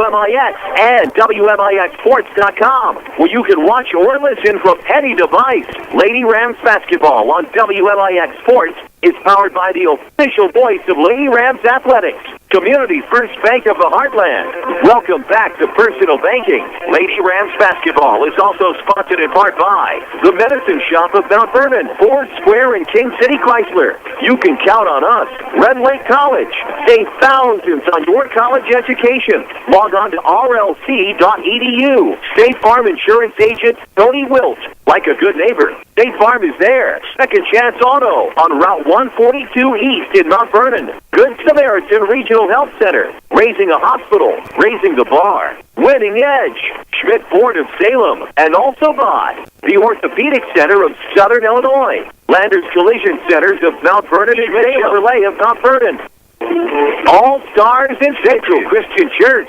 WMIX and WMIXsports.com, where you can watch or listen from any device. Lady Rams basketball on WMIX Sports is powered by the official voice of Lady Rams Athletics, Community First Bank of the Heartland. Welcome back to Personal Banking. Lady Rams basketball is also sponsored in part by the Medicine Shop of Mount Vernon, Ford Square, and King City Chrysler. You can count on us. Red Lake College. Save thousands on your college education. Log on to rlc.edu. State Farm Insurance Agent Tony Wilt. Like a good neighbor, State Farm is there. Second Chance Auto on Route 142 East in Mount Vernon. Good Samaritan Regional Health Center. Raising a hospital. Raising the bar. Winning Edge. Schmidt Ford of Salem. And also by the Orthopedic Center of Southern Illinois. Landers Collision Centers of Mount Vernon and Chevrolet of Mount Vernon. All Stars in Central Christian Church.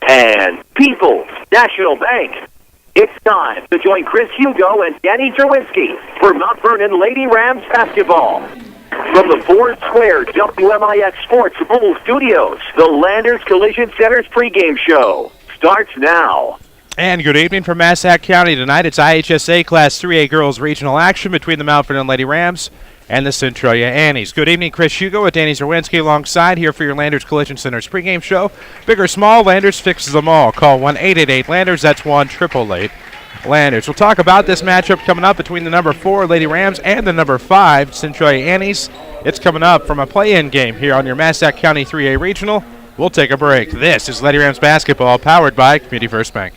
And People's National Bank. It's time to join Chris Hugo and Danny Czerwinski for Mount Vernon Lady Rams basketball. From the Ford Square WMIX Sports Mobile Studios, the Landers Collision Center's pregame show starts now. And good evening from Massac County tonight. It's IHSA Class 3A Girls Regional action between the Mount Vernon Lady Rams and the Centralia Annies. Good evening, Chris Hugo with Danny Czerwinski alongside here for your Landers Collision Center's pregame show. Big or small, Landers fixes them all. Call 1-888-LANDERS. That's 1-888-LANDERS. We'll talk about this matchup coming up between the number 4 Lady Rams and the number 5 Centralia Annies. It's coming up from a play-in game here on your Massac County 3A Regional. We'll take a break. This is Lady Rams basketball powered by Community First Bank.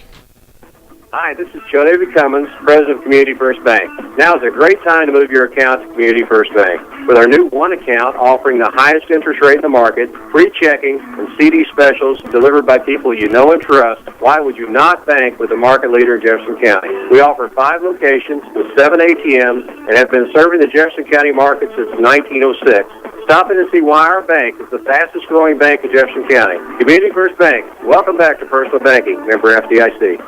Hi, this is Joe David Cummins, President of Community First Bank. Now is a great time to move your account to Community First Bank. With our new one account offering the highest interest rate in the market, free checking, and CD specials delivered by people you know and trust, why would you not bank with the market leader in Jefferson County? We offer 5 locations with 7 ATMs and have been serving the Jefferson County market since 1906. Stop in and see why our bank is the fastest growing bank in Jefferson County. Community First Bank. Welcome back to Personal Banking. Member FDIC.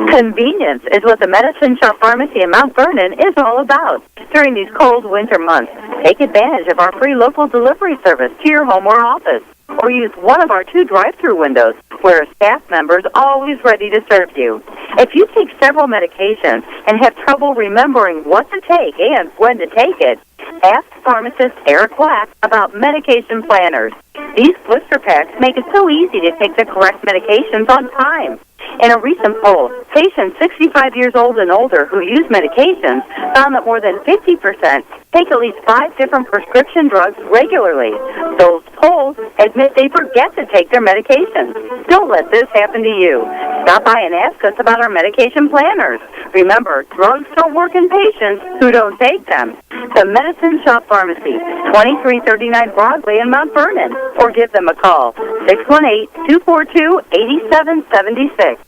Convenience is what the Medicine Shop Pharmacy in Mount Vernon is all about. During these cold winter months, take advantage of our free local delivery service to your home or office, or use one of our 2 drive-through windows where a staff member is always ready to serve you. If you take several medications and have trouble remembering what to take and when to take it, ask pharmacist Eric Black about medication planners. These blister packs make it so easy to take the correct medications on time. In a recent poll, patients 65 years old and older who use medications found that more than 50% take at least 5 different prescription drugs regularly. Those polls admit they forget to take their medications. Don't let this happen to you. Stop by and ask us about our medication planners. Remember, drugs don't work in patients who don't take them. The Medicine Shop Pharmacy, 2339 Broadway in Mount Vernon, or give them a call, 618-242-8776.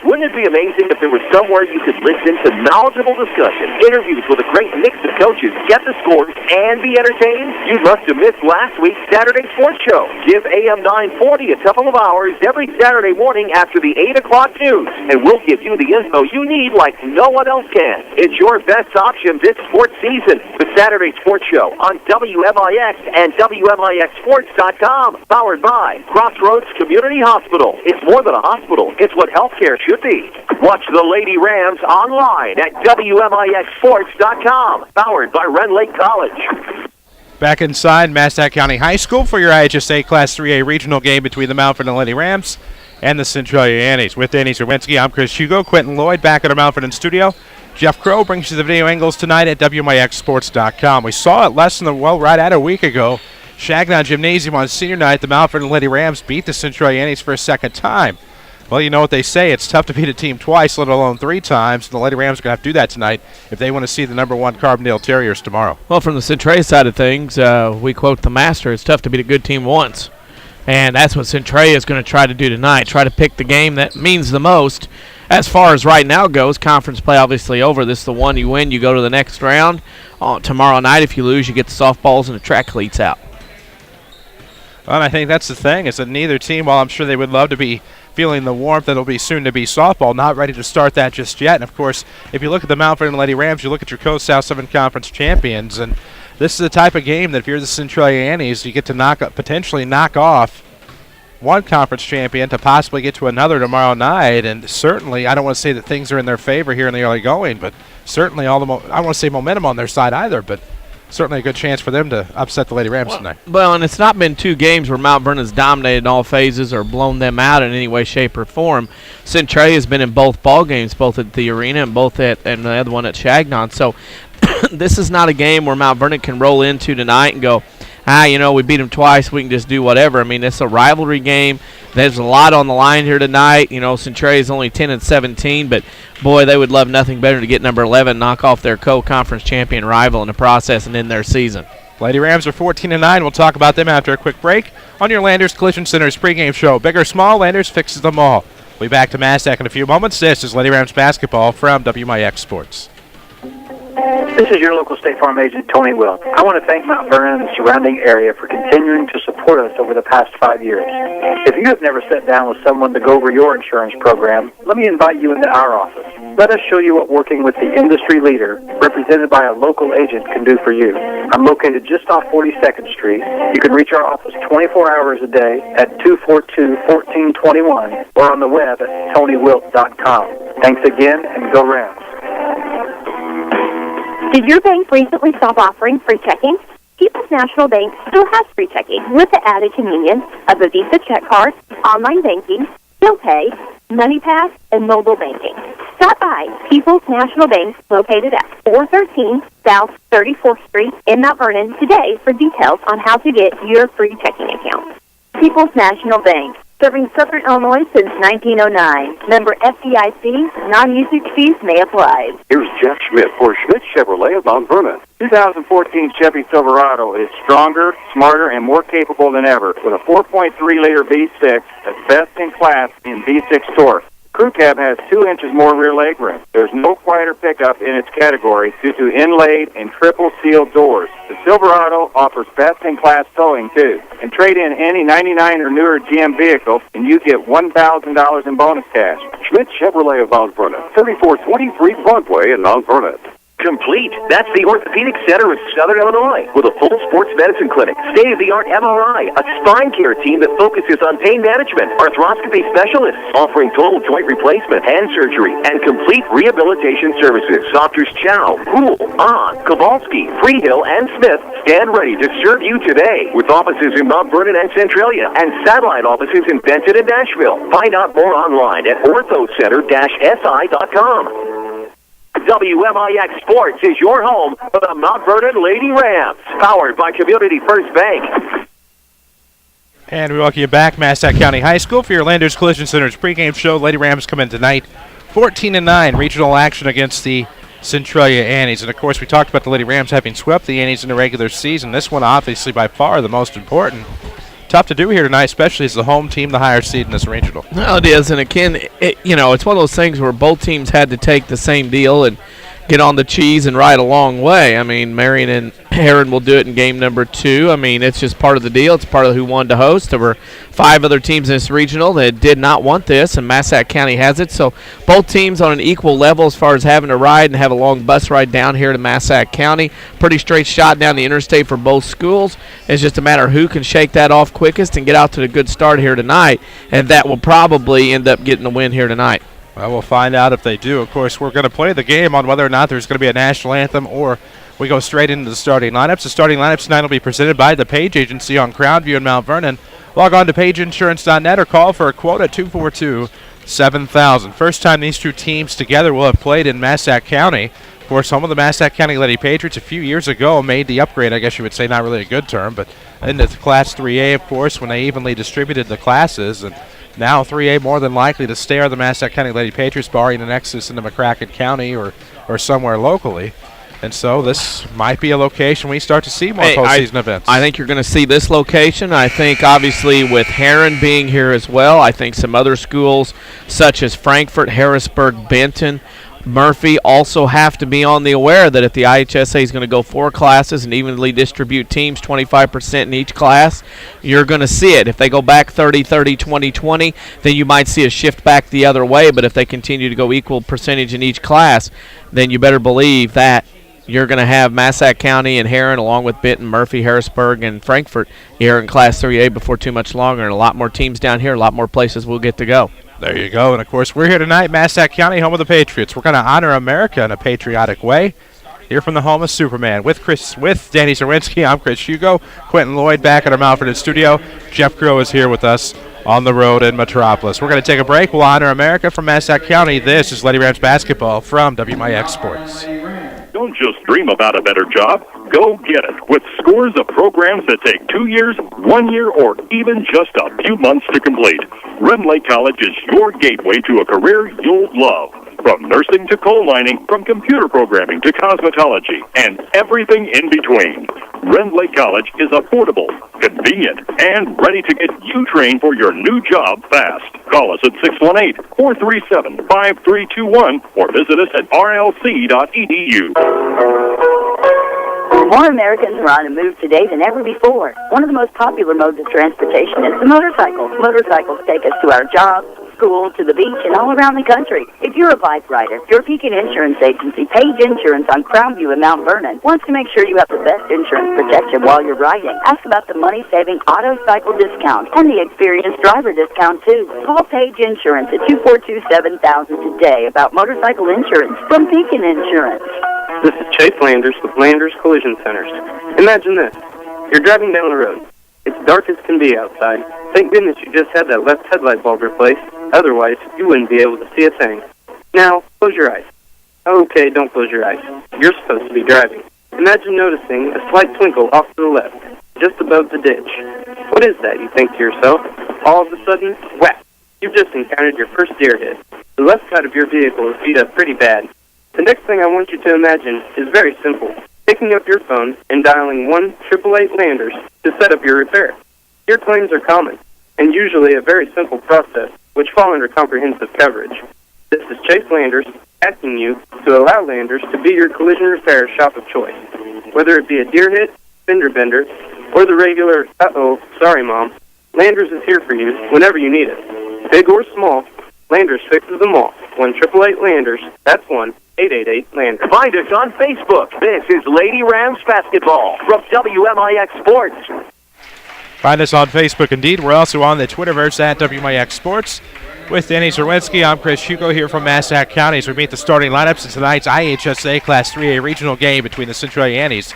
Wouldn't it be amazing if there was somewhere you could listen to knowledgeable discussion, interviews with a great mix of coaches, get the scores, and be entertained? You must have missed last week's Saturday Sports Show. Give AM 940 a couple of hours every Saturday morning after the 8 o'clock news, and we'll give you the info you need like no one else can. It's your best option this sports season. The Saturday Sports Show on WMIX and WMIXsports.com, powered by Crossroads Community Hospital. It's more than a hospital. It's what healthcare should be. Watch the Lady Rams online at WMIXsports.com, powered by Red Lake College. Back inside Massac County High School for your IHSA Class 3A regional game between the Mount Vernon Lady Rams and the Centralia Annies. With Danny Czerwinski, I'm Chris Hugo. Quentin Lloyd back at our Mount Vernon studio. Jeff Crow brings you the video angles tonight at WMIXsports.com. We saw it right at a week ago. Shagnon Gymnasium on senior night, the Mount Vernon Lady Rams beat the Centralia Annies for a second time. Well, you know what they say. It's tough to beat a team twice, let alone 3 times. The Lady Rams are going to have to do that tonight if they want to see the number 1 Carbondale Terriers tomorrow. Well, from the Centralia side of things, we quote the master, it's tough to beat a good team once. And that's what Centralia is going to try to do tonight, try to pick the game that means the most. As far as right now goes, conference play obviously over. This is the one you win, you go to the next round. Tomorrow night, if you lose, you get the softballs and the track cleats out. Well, and I think that's the thing, is that neither team, while I'm sure they would love to be feeling the warmth that'll be soon to be softball, not ready to start that just yet. And, of course, if you look at the Mount Vernon Lady Rams, you look at your Coast South 7 Conference champions, and this is the type of game that if you're the Centralia Annies, you get to potentially knock off one conference champion to possibly get to another tomorrow night. And certainly, I don't want to say that things are in their favor here in the early going, but certainly I don't want to say momentum on their side either, but certainly a good chance for them to upset the Lady Rams tonight. Well, and it's not been 2 games where Mount Vernon's dominated in all phases or blown them out in any way, shape, or form. Centralia has been in both ball games, both at the arena and and the other one at Chagnon. So this is not a game where Mount Vernon can roll into tonight and go, we beat them twice, we can just do whatever. I mean, it's a rivalry game. There's a lot on the line here tonight. Centralia is only 10-17, but boy, they would love nothing better to get number 11, knock off their co-conference champion rival in the process and end their season. Lady Rams are 14-9. We'll talk about them after a quick break on your Landers Collision Center's pregame show. Big or small, Landers fixes them all. We'll be back to Massac in a few moments. This is Lady Rams basketball from WMIX Sports. This is your local State Farm agent, Tony Wilt. I want to thank Mount Vernon and the surrounding area for continuing to support us over the past 5 years. If you have never sat down with someone to go over your insurance program, let me invite you into our office. Let us show you what working with the industry leader, represented by a local agent, can do for you. I'm located just off 42nd Street. You can reach our office 24 hours a day at 242-1421 or on the web at tonywilt.com. Thanks again, and go Rams. Did your bank recently stop offering free checking? People's National Bank still has free checking with the added convenience of a Visa check card, online banking, bill pay, MoneyPass, and mobile banking. Stop by People's National Bank located at 413 South 34th Street in Mount Vernon today for details on how to get your free checking account. People's National Bank, serving Southern Illinois since 1909. Member FDIC, non-usage fees may apply. Here's Jeff Schmidt for Schmidt Chevrolet of Mount Vernon. 2014 Chevy Silverado is stronger, smarter, and more capable than ever with a 4.3-liter V6 that's best in class in V6 torque. Crew cab has 2 inches more rear legroom. There's no quieter pickup in its category due to inlaid and triple sealed doors. The Silverado offers best-in-class towing, too. And trade in any 99 or newer GM vehicle, and you get $1,000 in bonus cash. Schmidt Chevrolet of Mount Vernon, 3423 Broadway in Mount Vernon. Complete. That's the Orthopedic Center of Southern Illinois with a full sports medicine clinic, state-of-the-art MRI, a spine care team that focuses on pain management, arthroscopy specialists offering total joint replacement, hand surgery, and complete rehabilitation services. Doctors Chow, Poole, Ahn, Kowalski, Freehill, and Smith stand ready to serve you today with offices in Mount Vernon and Centralia and satellite offices in Benton and Nashville. Find out more online at orthocenter-si.com. WMIX Sports is your home for the Mount Vernon Lady Rams, powered by Community First Bank. And we welcome you back, Massac County High School, for your Landers Collision Center's pregame show. Lady Rams come in tonight, 14-9, regional action against the Centralia Annies. And, of course, we talked about the Lady Rams having swept the Annies in the regular season. This one, obviously, by far the most important. Tough to do here tonight, especially as the home team, the higher seed in this regional. No, it is, and again, it's one of those things where both teams had to take the same deal and get on the cheese and ride a long way. I mean, Marion and Heron will do it in game number 2. I mean, it's just part of the deal. It's part of who wanted to host. There were 5 other teams in this regional that did not want this, and Massac County has it. So both teams on an equal level as far as having to ride and have a long bus ride down here to Massac County. Pretty straight shot down the interstate for both schools. It's just a matter of who can shake that off quickest and get out to the good start here tonight, and that will probably end up getting the win here tonight. Well, we'll find out if they do. Of course, we're going to play the game on whether or not there's going to be a national anthem or we go straight into the starting lineups. The starting lineups tonight will be presented by the Page Agency on Crownview in Mount Vernon. Log on to pageinsurance.net or call for a quote at 242-7000. First time these two teams together will have played in Massac County. Of course, home of the Massac County Lady Patriots a few years ago made the upgrade, I guess you would say, not really a good term, but into Class 3A, of course, when they evenly distributed the classes. And now 3A more than likely to stay are the Massac County Lady Patriots, barring an exodus into McCracken County or somewhere locally. And so this might be a location we start to see more postseason events. I think you're going to see this location. I think, obviously, with Heron being here as well, I think some other schools such as Frankfort, Harrisburg, Benton, Murphy also have to be on the aware that if the IHSA is going to go 4 classes and evenly distribute teams 25% in each class, you're going to see it. If they go back 30-30, 20-20, then you might see a shift back the other way. But if they continue to go equal percentage in each class, then you better believe that you're going to have Massac County and Heron, along with Benton, Murphy, Harrisburg, and Frankfort here in Class 3A before too much longer, and a lot more teams down here, a lot more places we'll get to go. There you go. And, of course, we're here tonight, Massac County, home of the Patriots. We're going to honor America in a patriotic way. Here from the home of Superman. With Danny Czerwinski, I'm Chris Hugo. Quentin Lloyd back at our Mount Vernon studio. Jeff Crow is here with us on the road in Metropolis. We're going to take a break. We'll honor America from Massac County. This is Lady Rams basketball from WMIX Sports. Don't just dream about a better job. Go get it with scores of programs that take 2 years, 1 year, or even just a few months to complete. Rend Lake College is your gateway to a career you'll love. From nursing to coal mining, from computer programming to cosmetology, and everything in between. Rend Lake College is affordable, convenient, and ready to get you trained for your new job fast. Call us at 618-437-5321 or visit us at rlc.edu. More Americans are on the move today than ever before. One of the most popular modes of transportation is the motorcycle. Motorcycles take us to our jobs, school, to the beach, and all around the country. If you're a bike rider, your Pekin Insurance Agency, Page Insurance on Crownview in Mount Vernon, wants to make sure you have the best insurance protection while you're riding. Ask about the money-saving auto cycle discount and the experienced driver discount, too. Call Page Insurance at 242-7000 today about motorcycle insurance from Pekin Insurance. This is Chase Landers with Landers Collision Centers. Imagine this. You're driving down the road. It's dark as can be outside. Thank goodness you just had that left headlight bulb replaced. Otherwise, you wouldn't be able to see a thing. Now, close your eyes. Okay, don't close your eyes. You're supposed to be driving. Imagine noticing a slight twinkle off to the left, just above the ditch. What is that, you think to yourself? All of a sudden, whack! You've just encountered your first deer hit. The left side of your vehicle is beat up pretty bad. The next thing I want you to imagine is very simple. Picking up your phone and dialing 1-888 Landers to set up your repair. Your claims are common, and usually a very simple process, which fall under comprehensive coverage. This is Chase Landers asking you to allow Landers to be your collision repair shop of choice. Whether it be a deer hit, fender bender, or the regular, uh-oh, sorry mom, Landers is here for you whenever you need it. Big or small, Landers fixes them all. 1-888 Landers, that's 1-888 Landers. Find us on Facebook. This is Lady Rams basketball from WMIX Sports. Find us on Facebook, indeed. We're also on the Twitterverse at WMIX Sports. With Danny Czerwinski, I'm Chris Hugo here from Massac County as we meet the starting lineups in tonight's IHSA Class 3A regional game between the Centralia Annies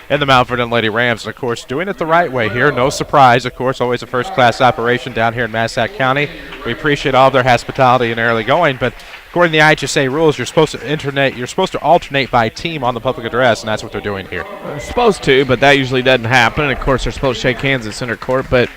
and the Mount Vernon Lady Rams. And, of course, doing it the right way here. No surprise, of course, always a first-class operation down here in Massac County. We appreciate all of their hospitality and early going, but according to the IHSA rules, you're supposed to alternate by team on the public address, and that's what they're doing here. They're supposed to, but that usually doesn't happen. And, of course, they're supposed to shake hands at center court, but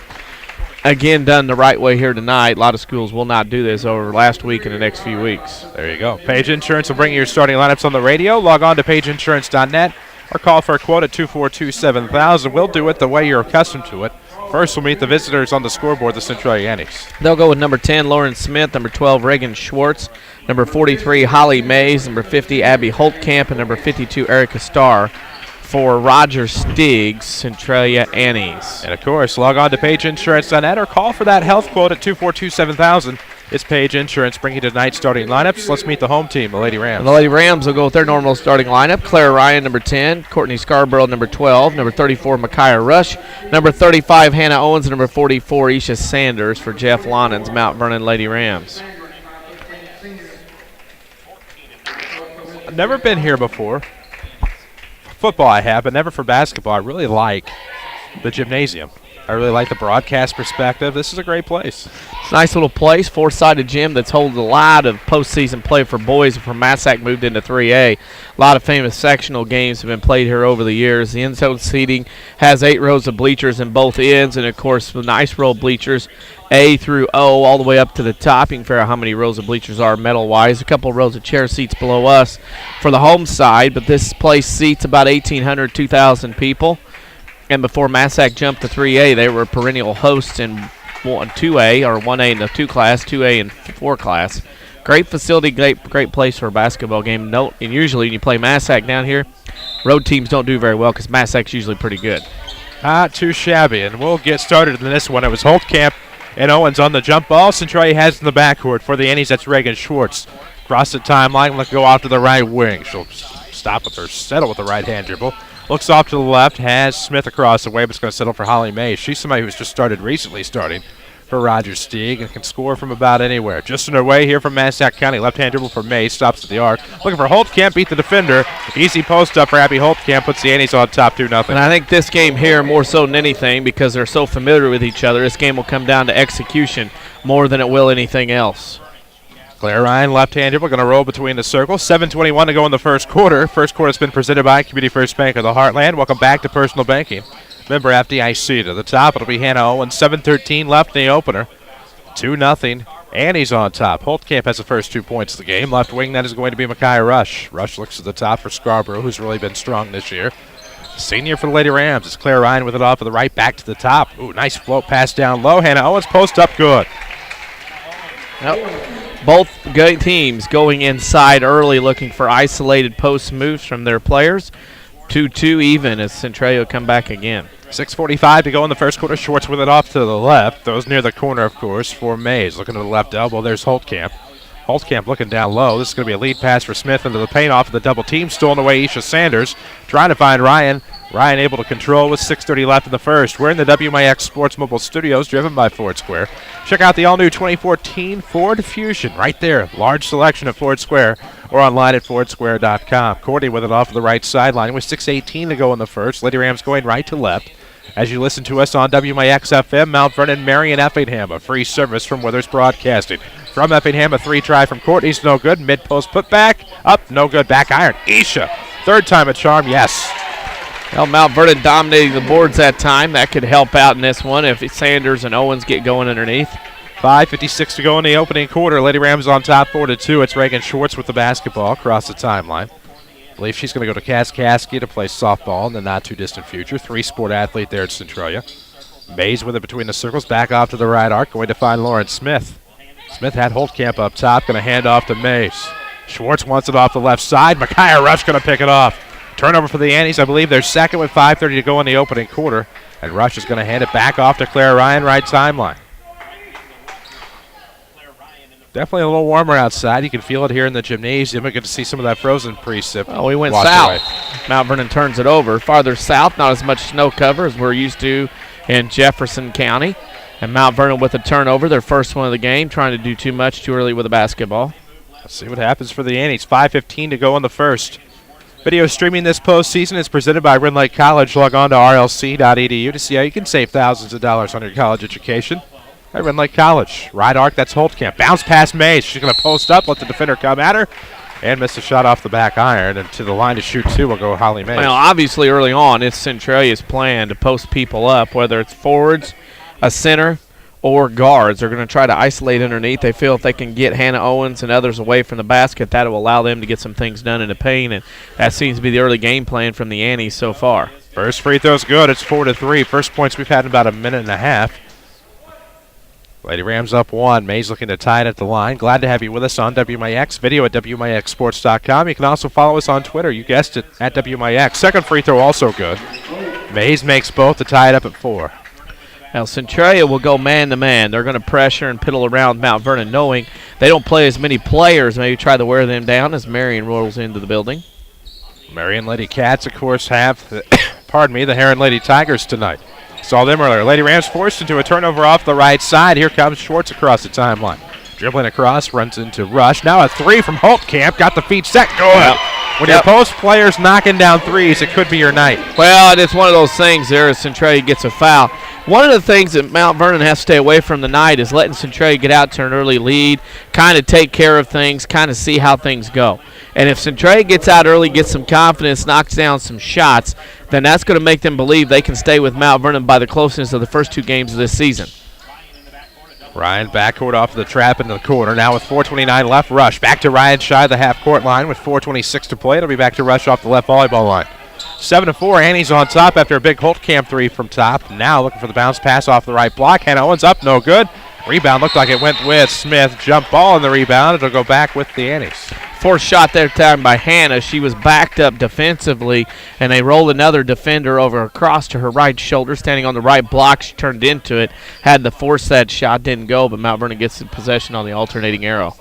again, done the right way here tonight. A lot of schools will not do this over last week and the next few weeks. There you go. Page Insurance will bring you your starting lineups on the radio. Log on to pageinsurance.net or call for a quote at 242-7000. We'll do it the way you're accustomed to it. First, we'll meet the visitors on the scoreboard, the Centralia Annies. They'll go with number 10, Lauren Smith, number 12, Reagan Schwartz, number 43, Holly Mays, number 50, Abby Holtkamp, and number 52, Erica Starr for Roger Stiggs, Centralia Annies. And, of course, log on to pageinsurance.net or call for that health quote at 242-7000. It's Page Insurance bringing you tonight's starting lineups. Let's meet the home team, the Lady Rams. And the Lady Rams will go with their normal starting lineup. Claire Ryan, number 10. Courtney Scarborough, number 12. Number 34, Micaiah Rush. Number 35, Hannah Owens. And number 44, Isha Sanders for Jeff Lonan's Mount Vernon Lady Rams. I've never been here before. Football I have, but never for basketball. I really like the gymnasium. I really like the broadcast perspective. This is a great place. It's a nice little place, four-sided gym that's holding a lot of postseason play for boys from Massac moved into 3A. A lot of famous sectional games have been played here over the years. The end-zone seating has 8 rows of bleachers in both ends, and, of course, the nice row of bleachers, A through O, all the way up to the top. You can figure out how many rows of bleachers are metal-wise. A couple rows of chair seats below us for the home side, but this place seats about 1,800, 2,000 people. And before Massac jumped to 3A, they were perennial hosts in 2A, or 1A in the 2 class, 2A and 4 class. Great facility, great place for a basketball game. And usually when you play Massac down here, road teams don't do very well because Massac's usually pretty good. Not too shabby, and we'll get started in this one. It was Holtkamp and Owens on the jump ball. Centralia has in the backcourt for the Annies. That's Reagan Schwartz. Across the timeline, let's go out to the right wing. She'll stop with her settle with the right-hand dribble. Looks off to the left, has Smith across the way, but it's going to settle for Holly Mays. She's somebody who's just recently starting for Roger Stieg and can score from about anywhere. Just in her way here from Massac County. Left-hand dribble for Mays, stops at the arc. Looking for Holtkamp, beat the defender. Easy post up for Abby Holtkamp, puts the Annies on top 2-0. And I think this game here, more so than anything, because they're so familiar with each other, this game will come down to execution more than it will anything else. Claire Ryan, left-hand dribble, going to roll between the circles. 7:21 to go in the first quarter. First quarter's been presented by Community First Bank of the Heartland. Welcome back to Personal Banking. Member FDIC. To the top, it'll be Hannah Owens. 7:13 left in the opener. 2-0. Annie's on top. Holtkamp has the first 2 points of the game. Left wing, that is going to be Micaiah Rush. Rush looks at the top for Scarborough, who's really been strong this year. Senior for the Lady Rams. It's Claire Ryan with it off of the right, back to the top. Ooh, nice float pass down low. Hannah Owens post up good. Yep. Both teams going inside early, looking for isolated post moves from their players. 2-2 even as Centralia come back again. 6:45 to go in the first quarter. Schwartz with it off to the left. Throws near the corner, of course, for Mays. Looking to the left elbow. There's Holtkamp. Holtkamp looking down low. This is going to be a lead pass for Smith into the paint off of the double team. Stolen away Isha Sanders. Trying to find Ryan. Ryan able to control with 6:30 left in the first. We're in the WMIX Sports Mobile Studios driven by Ford Square. Check out the all-new 2014 Ford Fusion right there. Large selection at Ford Square or online at FordSquare.com. Courtney with it off of the right sideline with 6:18 to go in the first. Lady Rams going right to left. As you listen to us on WMIX FM, Mount Vernon, Marion, Effingham, a free service from Withers Broadcasting. From Effingham, a 3-try from Courtney's no good. Mid-post put back. Up, no good. Back iron. Isha. Third time a charm, yes. Well, Mount Vernon dominating the boards that time. That could help out in this one if Sanders and Owens get going underneath. 5:56 to go in the opening quarter. Lady Rams on top 4-2. It's Reagan Schwartz with the basketball across the timeline. I believe she's going to go to Kaskaskia to play softball in the not-too-distant future. Three-sport athlete there at Centralia. Mays with it between the circles. Back off to the right arc. Going to find Lauren Smith. Smith had Holtkamp up top. Going to hand off to Mays. Schwartz wants it off the left side. Micaiah Rush going to pick it off. Turnover for the Annies. I believe they're second with 5:30 to go in the opening quarter. And Rush is going to hand it back off to Claire Ryan, right timeline. Definitely a little warmer outside. You can feel it here in the gymnasium. We get to see some of that frozen precip. Oh, we went south. Mount Vernon turns it over. Farther south, not as much snow cover as we're used to in Jefferson County. And Mount Vernon with a turnover, their first one of the game, trying to do too much too early with the basketball. Let's see what happens for the Annies. 5:15 to go in the first. Video streaming this postseason is presented by Ren Lake College. Log on to rlc.edu to see how you can save thousands of dollars on your college education. At Ren Lake College. Right arc, that's Holtkamp. Bounce past Mays. She's going to post up, let the defender come at her, and miss a shot off the back iron. And to the line to shoot two will go Holly Mays. Well, obviously early on, it's Centralia's plan to post people up, whether it's forwards, a center, or guards. They're going to try to isolate underneath. They feel if they can get Hannah Owens and others away from the basket, that will allow them to get some things done in the paint, and that seems to be the early game plan from the Annies so far. First free throw's good. It's 4-3. First points we've had in about a minute and a half. Lady Rams up one. Mays looking to tie it at the line. Glad to have you with us on WMIX. Video at WMIXsports.com. You can also follow us on Twitter. You guessed it, at WMIX. Second free throw also good. Mays makes both to tie it up at 4. Now, Centralia will go man-to-man. They're going to pressure and piddle around Mount Vernon, knowing they don't play as many players, maybe try to wear them down as Marion rolls into the building. Marion Lady Cats, of course, have, the Heron Lady Tigers tonight. Saw them earlier. Lady Rams forced into a turnover off the right side. Here comes Schwartz across the timeline. Dribbling across, runs into Rush. Now a three from Holtkamp. Got the feet set. Go up. When your post players knocking down threes, it could be your night. Well, it's one of those things there as Centralia gets a foul. One of the things that Mount Vernon has to stay away from tonight is letting Centralia get out to an early lead, kind of take care of things, kind of see how things go. And if Centralia gets out early, gets some confidence, knocks down some shots, then that's going to make them believe they can stay with Mount Vernon by the closeness of the first two games of this season. Ryan backcourt off the trap into the corner. Now with 4:29 left, Rush. Back to Ryan shy of the half-court line with 4:26 to play. It'll be back to Rush off the left volleyball line. 7-4, Annie's on top after a big Holtkamp three from top. Now looking for the bounce pass off the right block. Hannah Owens up, no good. Rebound looked like it went with Smith. Jump ball in the rebound. It'll go back with the Annies. Fourth shot there time by Hannah. She was backed up defensively, and they rolled another defender over across to her right shoulder, standing on the right block. She turned into it, had to force that shot, didn't go, but Mount Vernon gets the possession on the alternating arrow.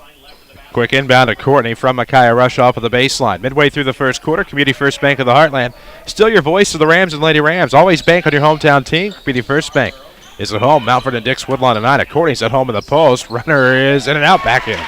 Quick inbound to Courtney from Micaiah Rush off of the baseline. Midway through the first quarter, Community First Bank of the Heartland. Still your voice of the Rams and Lady Rams. Always bank on your hometown team. Community First Bank is at home. Mount Vernon Dix Woodlawn tonight. Courtney's at home in the post. Runner is in and out, back in.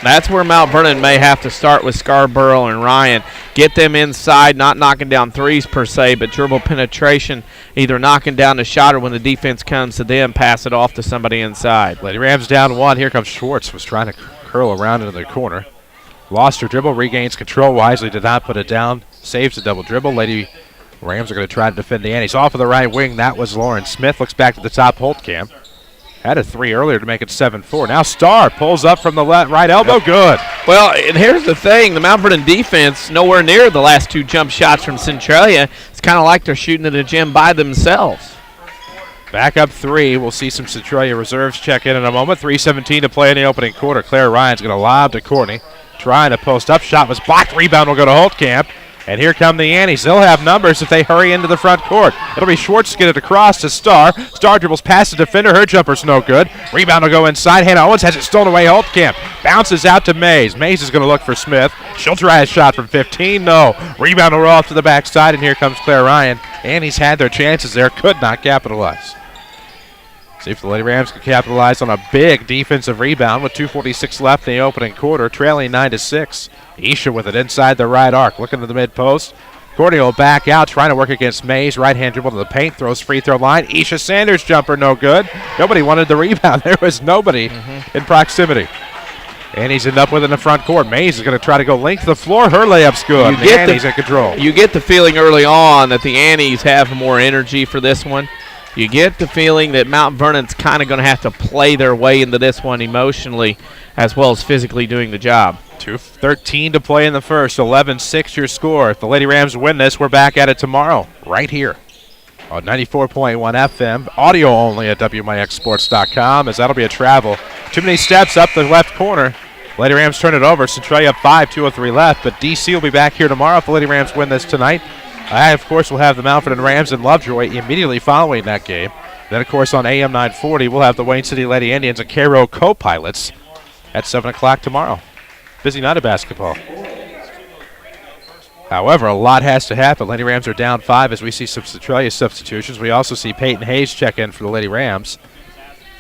That's where Mount Vernon may have to start with Scarborough and Ryan. Get them inside, not knocking down threes per se, but dribble penetration, either knocking down the shot or when the defense comes to them, pass it off to somebody inside. Lady Rams down 1. Here comes Schwartz. Was trying to curl around into the corner. Lost her dribble, regains control. Wisely did not put it down. Saves the double dribble. Lady Rams are going to try to defend the Annies. Off of the right wing, that was Lauren Smith. Looks back to the top, Holtkamp. Had a 3 earlier to make it 7-4. Now Starr pulls up from the right elbow. Good. Well, and here's the thing. The Mount Vernon defense nowhere near the last 2 jump shots from Centralia. It's kind of like they're shooting at a gym by themselves. Back up 3. We'll see some Centralia reserves check in a moment. 3:17 to play in the opening quarter. Claire Ryan's going to lob to Courtney. Trying to post up. Shot was blocked. Rebound will go to Holtkamp. And here come the Annies. They'll have numbers if they hurry into the front court. It'll be Schwartz to get it across to Starr. Starr dribbles past the defender. Her jumper's no good. Rebound will go inside. Hannah Owens has it stolen away. Holtkamp bounces out to Mays. Mays is going to look for Smith. She'll try a shot from 15. No. Rebound will roll off to the backside, and here comes Claire Ryan. Annies had their chances there. Could not capitalize. See if the Lady Rams can capitalize on a big defensive rebound with 2:46 left in the opening quarter, trailing 9-6. Isha with it inside the right arc, looking to the mid post. Courtney will back out, trying to work against Mays. Right hand dribble to the paint, throws free throw line. Isha Sanders jumper, no good. Nobody wanted the rebound. There was nobody in proximity. Annies end up with it in the front court. Mays is going to try to go length the floor. Her layup's good. The Annies in control. You get the feeling early on that the Annies have more energy for this one. You get the feeling that Mount Vernon's kind of going to have to play their way into this one emotionally as well as physically doing the job. 2:13 to play in the first. 11-6 your score. If the Lady Rams win this, we're back at it tomorrow right here on 94.1 FM. Audio only at WMIXsports.com, as that'll be a travel. Too many steps up the left corner. Lady Rams turn it over. Centralia up 5, 2:03 left. But DC will be back here tomorrow if the Lady Rams win this tonight. I, of course, will have the Mount Vernon Rams and Lovejoy immediately following that game. Then, of course, on AM 940, we'll have the Wayne City Lady Indians and Cairo co-pilots at 7 o'clock tomorrow. Busy night of basketball. However, a lot has to happen. Lady Rams are down 5 as we see some Centralia substitutions. We also see Peyton Hayes check in for the Lady Rams.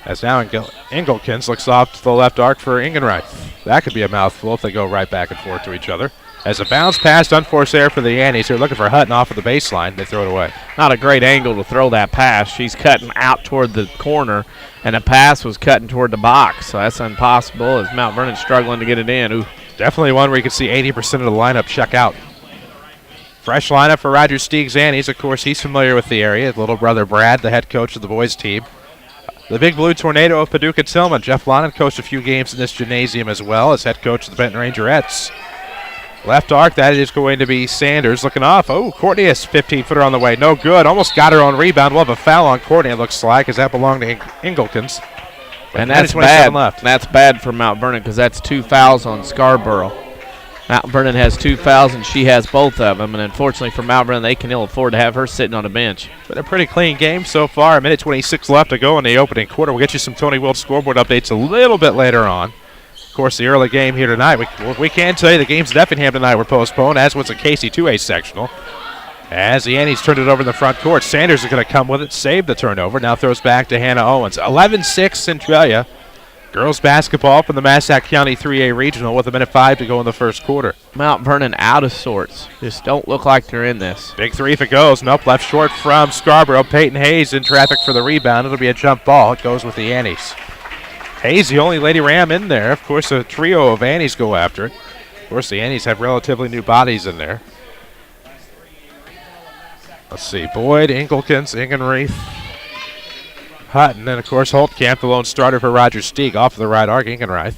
As now Engelkins looks off to the left arc for Ingenreich. That could be a mouthful if they go right back and forth to each other. As a bounce pass, unforced error for the Annies. They're looking for Hutton off of the baseline. They throw it away. Not a great angle to throw that pass. She's cutting out toward the corner, and the pass was cutting toward the box. So that's impossible as Mount Vernon's struggling to get it in. Ooh. Definitely one where you can see 80% of the lineup check out. Fresh lineup for Roger Steeg's Annies. Of course, he's familiar with the area. His little brother Brad, the head coach of the boys team. The Big Blue Tornado of Paducah Tillman. Jeff Lonan coached a few games in this gymnasium as well as head coach of the Benton Rangerettes. Left arc, that is going to be Sanders looking off. Oh, Courtney has 15-footer on the way. No good. Almost got her own rebound. We'll have a foul on Courtney, it looks like, because that belonged to Engelkins. And that's bad. Left. That's bad for Mount Vernon because that's 2 fouls on Scarborough. Mount Vernon has 2 fouls, and she has both of them. And unfortunately for Mount Vernon, they can ill afford to have her sitting on a bench. But a pretty clean game so far. 1:26 left to go in the opening quarter. We'll get you some Tony Wild scoreboard updates a little bit later on. Of course, the early game here tonight, we can tell you the games at Effingham tonight were postponed, as was the Casey 2A sectional. As the Annies turned it over in the front court, Sanders is going to come with it, save the turnover, now throws back to Hannah Owens. 11-6 Centralia. Girls basketball from the Massac County 3A Regional with 1:05 to go in the first quarter. Mount Vernon out of sorts. Just don't look like they're in this. Big three if it goes. Nope, left short from Scarborough. Peyton Hayes in traffic for the rebound. It'll be a jump ball. It goes with the Annies. Hayes, the only Lady Ram in there. Of course, a trio of Annies go after it. Of course, the Annies have relatively new bodies in there. Let's see. Boyd, Engelkins, Ingenreith, Hutton, and, of course, Holtkamp, the lone starter for Roger Steeg, off of the right arc. Ingenreith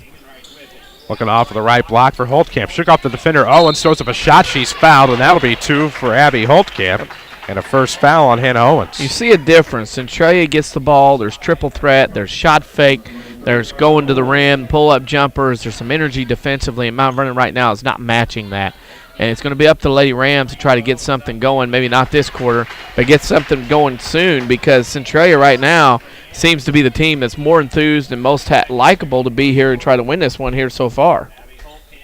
looking off of the right block for Holtkamp. Shook off the defender. Owens throws up a shot. She's fouled, and that'll be 2 for Abby Holtkamp. And a first foul on Hannah Owens. You see a difference. Centralia gets the ball. There's triple threat. There's shot fake. There's going to the rim, pull-up jumpers. There's some energy defensively, and Mount Vernon right now is not matching that. And it's going to be up to the Lady Rams to try to get something going, maybe not this quarter, but get something going soon because Centralia right now seems to be the team that's more enthused and most likable to be here and try to win this one here so far.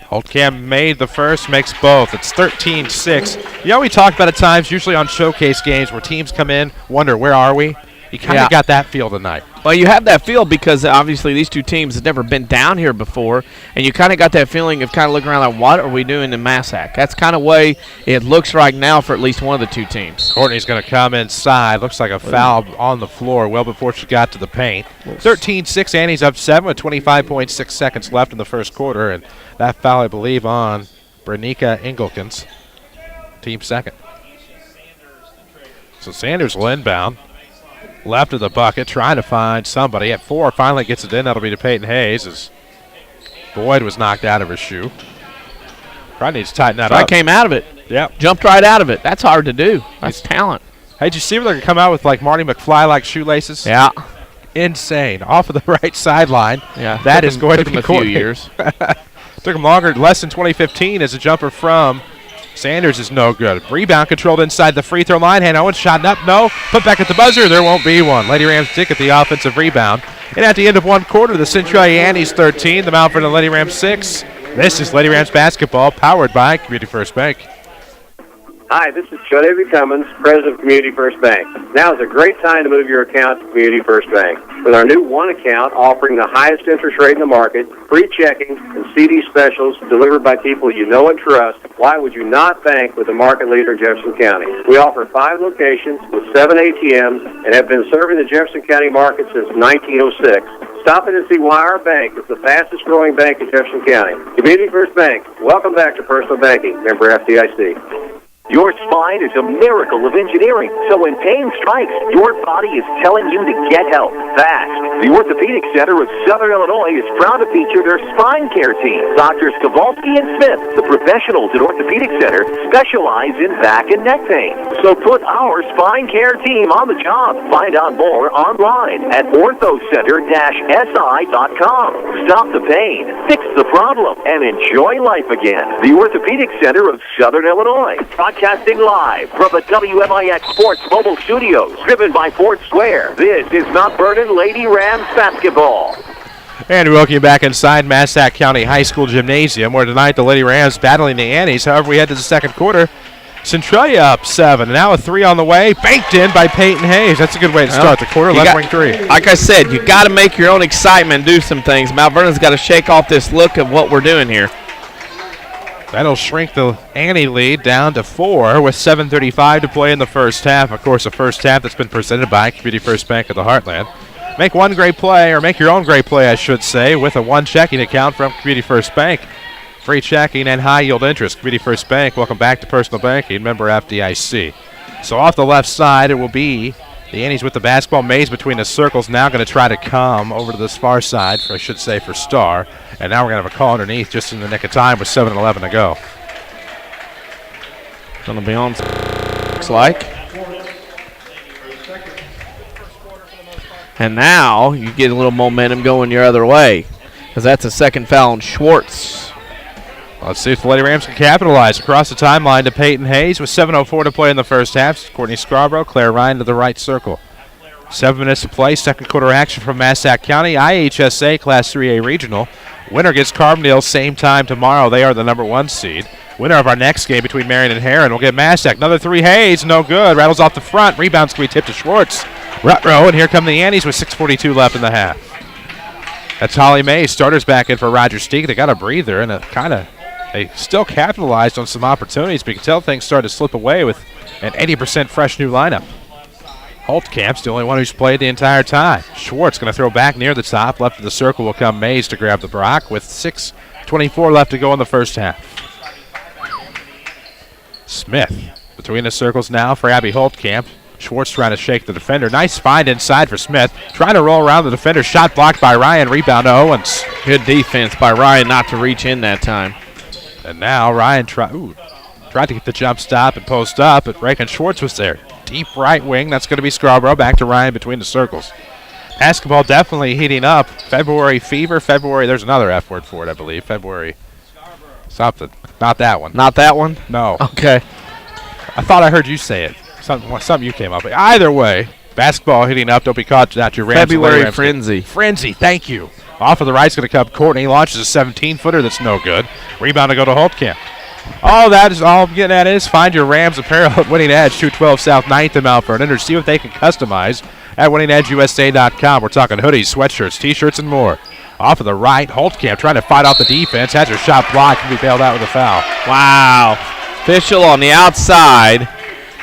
Holtkamp made the first, makes both. It's 13-6. You know, we talked about at times, usually on showcase games, where teams come in, wonder, where are we? You kind of got that feel tonight. Well, you have that feel because obviously these two teams have never been down here before, and you kind of got that feeling of kind of looking around like, what are we doing in Massac? That's kind of way it looks right now for at least one of the two teams. Courtney's going to come inside. Looks like a foul on the floor well before she got to the paint. 13-6, Annie's up 7 with 25.6 seconds left in the first quarter, and that foul, I believe, on Bernica Engelkens, team second. So Sanders will inbound. Left of the bucket, trying to find somebody. At 4, finally gets it in. That'll be to Peyton Hayes as Boyd was knocked out of her shoe. Probably needs to tighten that up. Came out of it. Yep. Jumped right out of it. That's hard to do. That's talent. Hey, did you see where they're going to come out with like Marty McFly-like shoelaces? Yeah. Insane. Off of the right sideline. Yeah. That is going to be a few years. Took him longer, less than 2015 as a jumper from Sanders is no good. Rebound controlled inside the free throw line. Hannah Owens shot up. No. Put back at the buzzer. There won't be one. Lady Rams did get the offensive rebound. And at the end of one quarter, the Centralia Annies 13, the Mount Vernon Lady Rams 6. This is Lady Rams basketball powered by Community First Bank. Hi, this is Joe Davey Cummins, President of Community First Bank. Now is a great time to move your account to Community First Bank. With our new one account offering the highest interest rate in the market, free checking, and CD specials delivered by people you know and trust, why would you not bank with the market leader in Jefferson County? We offer 5 locations with 7 ATMs and have been serving the Jefferson County market since 1906. Stop in and see why our bank is the fastest growing bank in Jefferson County. Community First Bank, welcome back to personal banking. Member FDIC. Your spine is a miracle of engineering, so when pain strikes, your body is telling you to get help fast. The Orthopedic Center of Southern Illinois is proud to feature their spine care team. Doctors Kowalski and Smith, the professionals at Orthopedic Center, specialize in back and neck pain. So put our spine care team on the job. Find out more online at orthocenter-si.com. Stop the pain, fix the problem, and enjoy life again. The Orthopedic Center of Southern Illinois. Broadcasting live from the WMIX Sports Mobile Studios, driven by Fort Square. This is Mount Vernon Lady Rams basketball. And we welcome you back inside Massac County High School Gymnasium, where tonight the Lady Rams battling the Annies. However, we head to the second quarter. Centralia up 7. Now a 3 on the way, banked in by Peyton Hayes. That's a good way to start the quarter. Left wing 3. Like I said, you got to make your own excitement do some things. Mount Vernon's got to shake off this look of what we're doing here. That'll shrink the Annie lead down to 4 with 7:35 to play in the first half. Of course, the first half that's been presented by Community First Bank of the Heartland. Make one great play, or make your own great play, I should say, with a one checking account from Community First Bank. Free checking and high yield interest. Community First Bank, welcome back to personal banking, member FDIC. So off the left side, it will be the Annies with the basketball. Maze between the circles, now going to try to come over to this far side, I should say, for Starr. And now we're going to have a call underneath just in the nick of time with 7:11 to go. Going to be on, looks like. And now you get a little momentum going your other way, because that's a second foul on Schwartz. Let's see if the Lady Rams can capitalize. Across the timeline to Peyton Hayes with 7:04 to play in the first half. Courtney Scarborough, Claire Ryan to the right circle. 7 minutes to play. Second quarter action from Massac County. IHSA Class 3A Regional. Winner gets Carbondale same time tomorrow. They are the number 1 seed. Winner of our next game between Marion and Heron will get Massac. Another 3. Hayes, no good. Rattles off the front. Rebound's going to be tipped to Schwartz. Rutrow, and here come the Annies with 6:42 left in the half. That's Holly May. Starters back in for Roger Steek. They got a breather and they still capitalized on some opportunities, but you can tell things started to slip away with an 80% fresh new lineup. Holtkamp's the only one who's played the entire time. Schwartz going to throw back near the top. Left of the circle will come Mays to grab the block with 6:24 left to go in the first half. Smith between the circles now for Abby Holtkamp. Schwartz trying to shake the defender. Nice find inside for Smith. Trying to roll around the defender. Shot blocked by Ryan. Rebound to Owens. Good defense by Ryan not to reach in that time. And now Ryan tried to get the jump stop and post up, but Reagan Schwartz was there. Deep right wing. That's going to be Scarborough. Back to Ryan between the circles. Basketball definitely heating up. February fever. February, there's another F word for it, I believe. February something. Not that one. Not that one? No. Okay. I thought I heard you say it. Something you came up with. Either way, Basketball hitting up. Don't be caught. Not your Rams. February Rams Frenzy. Frenzy, thank you. Off of the right's going to come Courtney. Launches a 17-footer that's no good. Rebound to go to Holtkamp. All that is all I'm getting at is find your Rams apparel at Winning Edge, 212 South 9th in Mount Vernon, or see what they can customize at winningedgeusa.com. We're talking hoodies, sweatshirts, T-shirts, and more. Off of the right, Holtkamp trying to fight off the defense. Has her shot blocked. Can be bailed out with a foul. Wow. Official on the outside.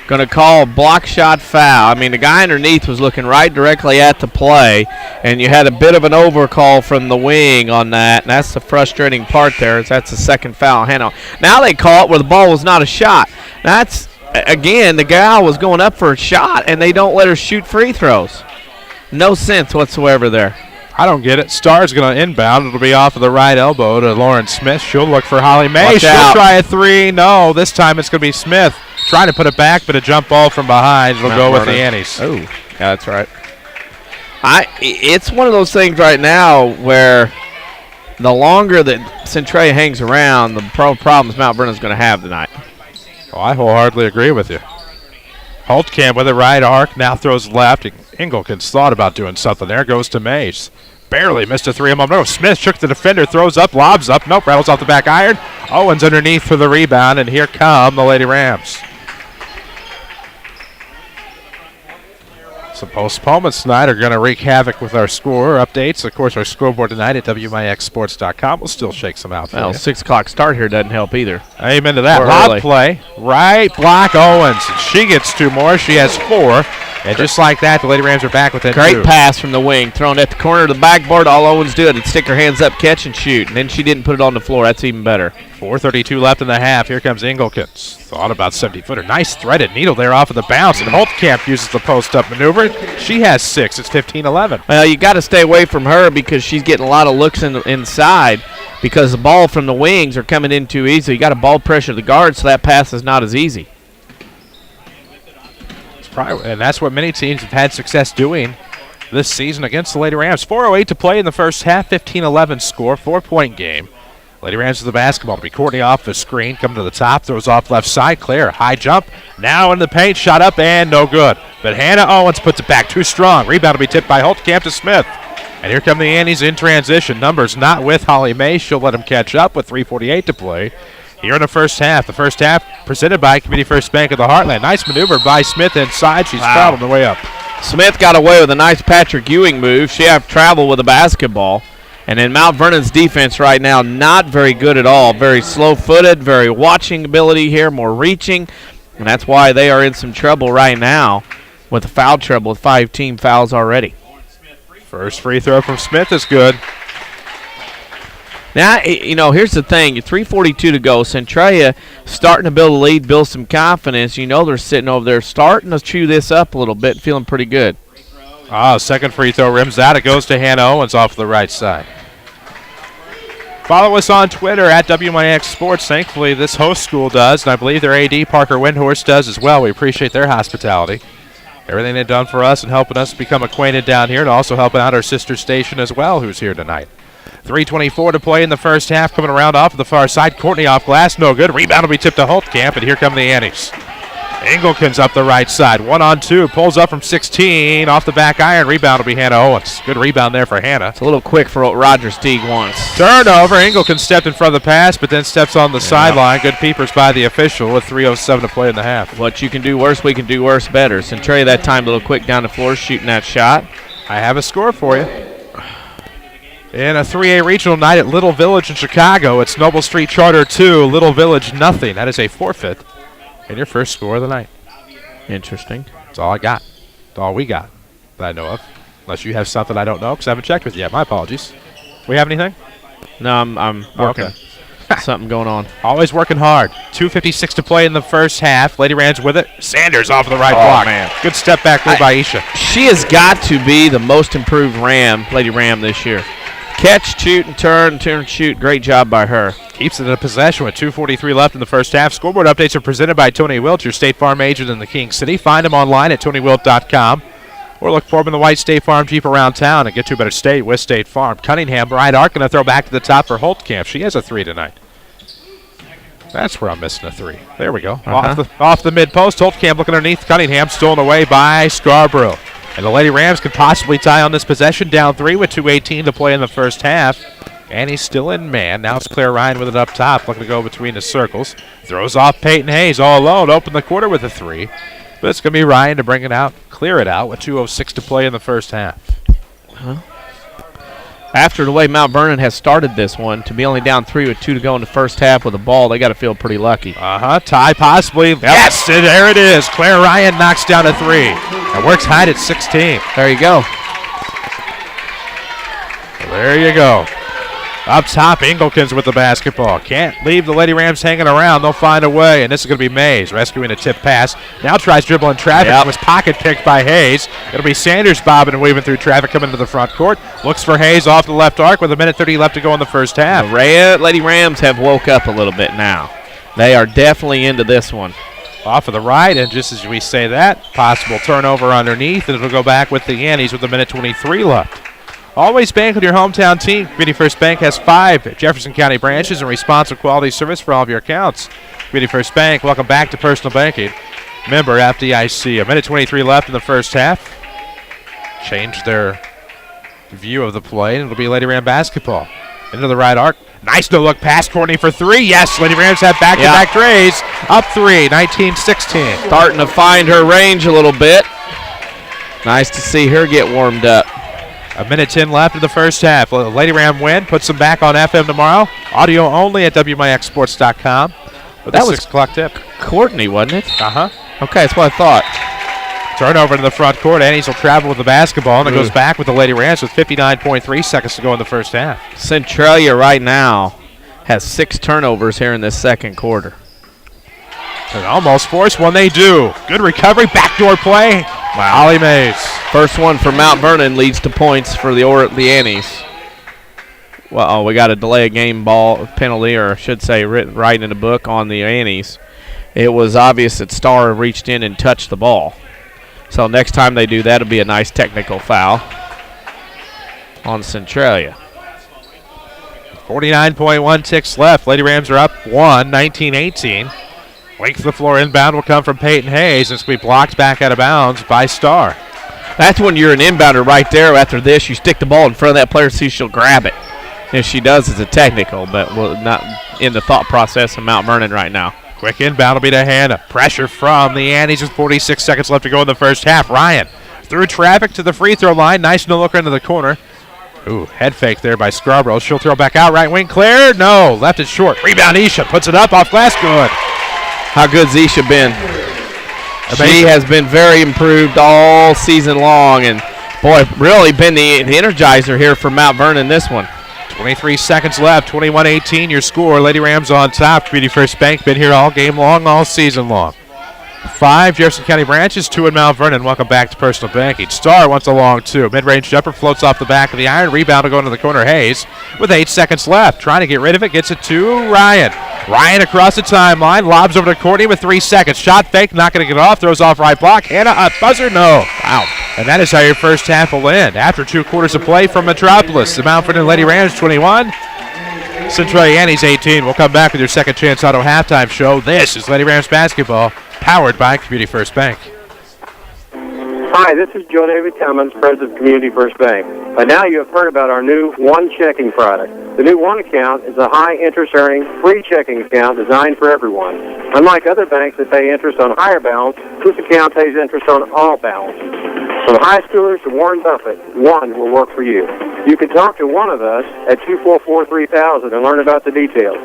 Going to call a block shot foul. I mean, the guy underneath was looking right directly at the play, and you had a bit of an overcall from the wing on that, and that's the frustrating part there. Is that's the second foul. Hannah. Now they call it where the ball was not a shot. That's, again, the gal was going up for a shot, and they don't let her shoot free throws. No sense whatsoever there. I don't get it. Star's going to inbound. It'll be off of the right elbow to Lauren Smith. She'll look for Holly May. Watch She'll out. try a three. No, this time it's going to be Smith trying to put it back, but a jump ball from behind. It'll go with the Annies. Oh, yeah, that's right. It's one of those things right now where the longer that Centralia hangs around, the problems Mount Vernon's going to have tonight. Oh, I wholeheartedly agree with you. Holtkamp with a right arc, now throws left. Engelkins thought about doing something there. Goes to Mays. Barely missed a three. No, Smith shook the defender, throws up, lobs up. Nope, rattles off the back iron. Owens underneath for the rebound, and here come the Lady Rams. Some postponements tonight are going to wreak havoc with our score updates. Of course, our scoreboard tonight at WMIXsports.com will still shake some out. Well, 6 o'clock start here doesn't help either. Amen to that. Lob play. Right block Owens. She gets 2 more. She has 4. And just like that, the Lady Rams are back within 2. Great pass from the wing. Thrown at the corner of the backboard. All Owens did is stick her hands up, catch, and shoot. And then she didn't put it on the floor. That's even better. 4:32 left in the half. Here comes Engelkins. Thought about 70-footer. Nice threaded needle there off of the bounce. And Holtkamp uses the post-up maneuver. She has 6. It's 15-11. Well, you got to stay away from her because she's getting a lot of looks inside because the ball from the wings are coming in too easy. You got to ball pressure the guard, so that pass is not as easy. And that's what many teams have had success doing this season against the Lady Rams. 4:08 to play in the first half. 15-11 score. 4-point game. Lady Rams with the basketball. To be Courtney off the screen. Coming to the top. Throws off left side. Claire, high jump. Now in the paint. Shot up and no good. But Hannah Owens puts it back. Too strong. Rebound to be tipped by Holtkamp to Smith. And here come the Annies in transition. Numbers not with Holly May. She'll let them catch up with 3:48 to play. Here in the first half. The first half presented by Community First Bank of the Heartland. Nice maneuver by Smith inside. She's fouled on the way up. Smith got away with a nice Patrick Ewing move. She have travel with the basketball. And then Mount Vernon's defense right now, not very good at all. Very slow-footed, very watching ability here, more reaching. And that's why they are in some trouble right now with the foul trouble with 5 team fouls already. First free throw from Smith is good. Now, you know, here's the thing. 3:42 to go. Centralia starting to build a lead, build some confidence. You know they're sitting over there starting to chew this up a little bit, feeling pretty good. Second free throw rims out. It goes to Hannah Owens off the right side. Follow us on Twitter at WMIX Sports. Thankfully, this host school does, and I believe their AD, Parker Windhorst, does as well. We appreciate their hospitality. Everything they've done for us and helping us become acquainted down here, and also helping out our sister station as well, who's here tonight. 3:24 to play in the first half. Coming around off of the far side. Courtney off glass. No good. Rebound will be tipped to Holtkamp, and here come the Annies. Engelkins up the right side. 1-on-2. Pulls up from 16. Off the back iron. Rebound will be Hannah Owens. Good rebound there for Hannah. It's a little quick for what Roger Steig wants. Turnover. Engelkins stepped in front of the pass, but then steps on the sideline. Good peepers by the official with 3:07 to play in the half. What you can do worse, we can do worse better. Centralia that time a little quick down the floor shooting that shot. I have a score for you. In a 3A regional night at Little Village in Chicago, it's Noble Street Charter 2, Little Village nothing. That is a forfeit in your first score of the night. Interesting. That's all I got. That's all we got that I know of. Unless you have something I don't know because I haven't checked with you yet. My apologies. We have anything? No, I'm working. Okay. Something going on. Always working hard. 2:56 to play in the first half. Lady Rams with it. Sanders off of the right block. Man. Good step back move by Isha. She has got to be the most improved Lady Ram this year. Catch, shoot, and turn, shoot. Great job by her. Keeps it in a possession with 2:43 left in the first half. Scoreboard updates are presented by Tony Wilt, your State Farm agent in the King City. Find him online at TonyWilt.com or look for him in the white State Farm Jeep around town and get to a better state with State Farm. Cunningham, right arc, going to throw back to the top for Holtkamp. She has a 3 tonight. That's where I'm missing a 3. There we go. Off the mid post. Holtkamp looking underneath. Cunningham stolen away by Scarborough. And the Lady Rams could possibly tie on this possession, down 3 with 2:18 to play in the first half. And he's still in man. Now it's Claire Ryan with it up top, looking to go between the circles. Throws off Peyton Hayes all alone, open the quarter with a 3. But it's going to be Ryan to bring it out, clear it out with 2:06 to play in the first half. After the way Mount Vernon has started this one, to be only down 3 with 2 to go in the first half with a ball, they got to feel pretty lucky. Tie possibly. Yep. Yes, and there it is. Claire Ryan knocks down a 3. And works tied at 16. There you go. There you go. Up top, Engelkins with the basketball. Can't leave the Lady Rams hanging around. They'll find a way, and this is going to be Mays rescuing a tip pass. Now tries dribbling traffic. Yep. Was pocket picked by Hayes. It'll be Sanders bobbing and weaving through traffic coming to the front court. Looks for Hayes off the left arc with 1:30 left to go in the first half. The Lady Rams have woke up a little bit now. They are definitely into this one. Off of the right, and just as we say that, possible turnover underneath, and it'll go back with the Annies with 1:23 left. Always bank with your hometown team. Community First Bank has 5 Jefferson County branches and responsive quality service for all of your accounts. Community First Bank, welcome back to personal banking. Member FDIC. 1:23 left in the first half. Changed their view of the play, and it'll be Lady Ram basketball. Into the right arc. Nice no-look pass, Courtney for 3. Yes, Lady Rams have back-to-back trays. Up 3, 19-16. Starting to find her range a little bit. Nice to see her get warmed up. 1:10 left in the first half. Lady Ram win. Puts them back on FM tomorrow. Audio only at WMIXsports.com. That was 6 o'clock tip. Courtney, wasn't it? Uh-huh. Okay, that's what I thought. Turnover to the front court. Annies will travel with the basketball, and it goes back with the Lady Rams with 59.3 seconds to go in the first half. Centralia right now has 6 turnovers here in this second quarter. And almost forced one. They do. Good recovery. Backdoor play. Wow. Ollie Mays. First one for Mount Vernon leads to points for the Annies. Well, we got a delay a game ball penalty, or I should say written right in the book on the Annies. It was obvious that Starr reached in and touched the ball. So next time they do that, it'll be a nice technical foul on Centralia. 49.1 ticks left. Lady Rams are up 1, 19-18. Length of the floor inbound will come from Peyton Hayes. It's going to be blocked back out of bounds by Starr. That's when you're an inbounder right there. After this, you stick the ball in front of that player, see if she'll grab it. If she does, it's a technical, but not in the thought process of Mount Vernon right now. Quick inbound will be to Hannah. Pressure from the Annies with 46 seconds left to go in the first half. Ryan through traffic to the free throw line. Nice no-looker into the corner. Ooh, head fake there by Scarborough. She'll throw back out. Right wing clear. No, left it short. Rebound Isha. Puts it up off glass. Good. How good's Isha been? She has been very improved all season long, and boy, really been the energizer here for Mount Vernon this one. 23 seconds left, 21-18 your score. Lady Rams on top. Community First Bank been here all game long, all season long. 5 Jefferson County branches, 2 in Mount Vernon. Welcome back to personal banking. Starr wants a long 2. Mid-range jumper floats off the back of the iron. Rebound will go into the corner. Hayes with 8 seconds left. Trying to get rid of it. Gets it to Ryan. Ryan across the timeline. Lobs over to Courtney with 3 seconds. Shot fake. Not going to get off. Throws off right block. Hannah, a buzzer. No. Wow. And that is how your first half will end. After 2 quarters of play from Metropolis, the Mount Vernon Lady Rams 21. Centralia Annies 18. We'll come back with your second chance auto halftime show. This is Lady Rams basketball, powered by Community First Bank. Hi, this is Joe David Cummins, President of Community First Bank. By now you have heard about our new One Checking product. The new One account is a high-interest earning, free checking account designed for everyone. Unlike other banks that pay interest on higher balance, this account pays interest on all balance. From high schoolers to Warren Buffett, One will work for you. You can talk to one of us at 244-3000 and learn about the details.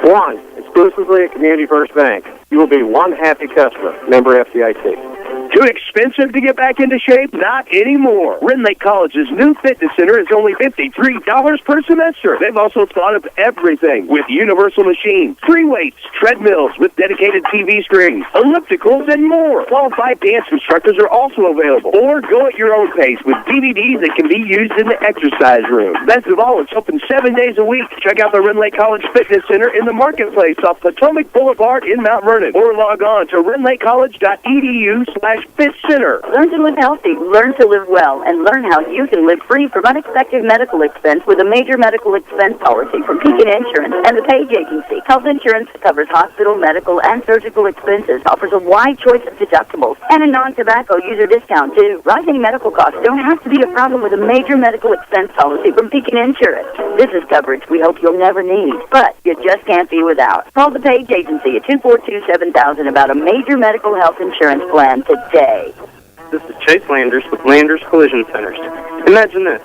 One, exclusively at Community First Bank. You will be one happy customer. Member FDIC. Too expensive to get back into shape? Not anymore. Ren Lake College's new fitness center is only $53 per semester. They've also thought of everything with universal machines, free weights, treadmills with dedicated TV screens, ellipticals, and more. Qualified dance instructors are also available. Or go at your own pace with DVDs that can be used in the exercise room. Best of all, it's open 7 days a week. Check out the Ren Lake College Fitness Center in the Marketplace off Potomac Boulevard in Mount Vernon. Or log on to renlakecollege.edu/ fit center. Learn to live healthy, learn to live well, and learn how you can live free from unexpected medical expense with a major medical expense policy from Pekin Insurance and the Page Agency. Health insurance covers hospital, medical, and surgical expenses, offers a wide choice of deductibles, and a non-tobacco user discount, too. Rising medical costs don't have to be a problem with a major medical expense policy from Pekin Insurance. This is coverage we hope you'll never need, but you just can't be without. Call the Page Agency at 242-7000 about a major medical health insurance plan today. This is Chase Landers with Landers Collision Centers. Imagine this.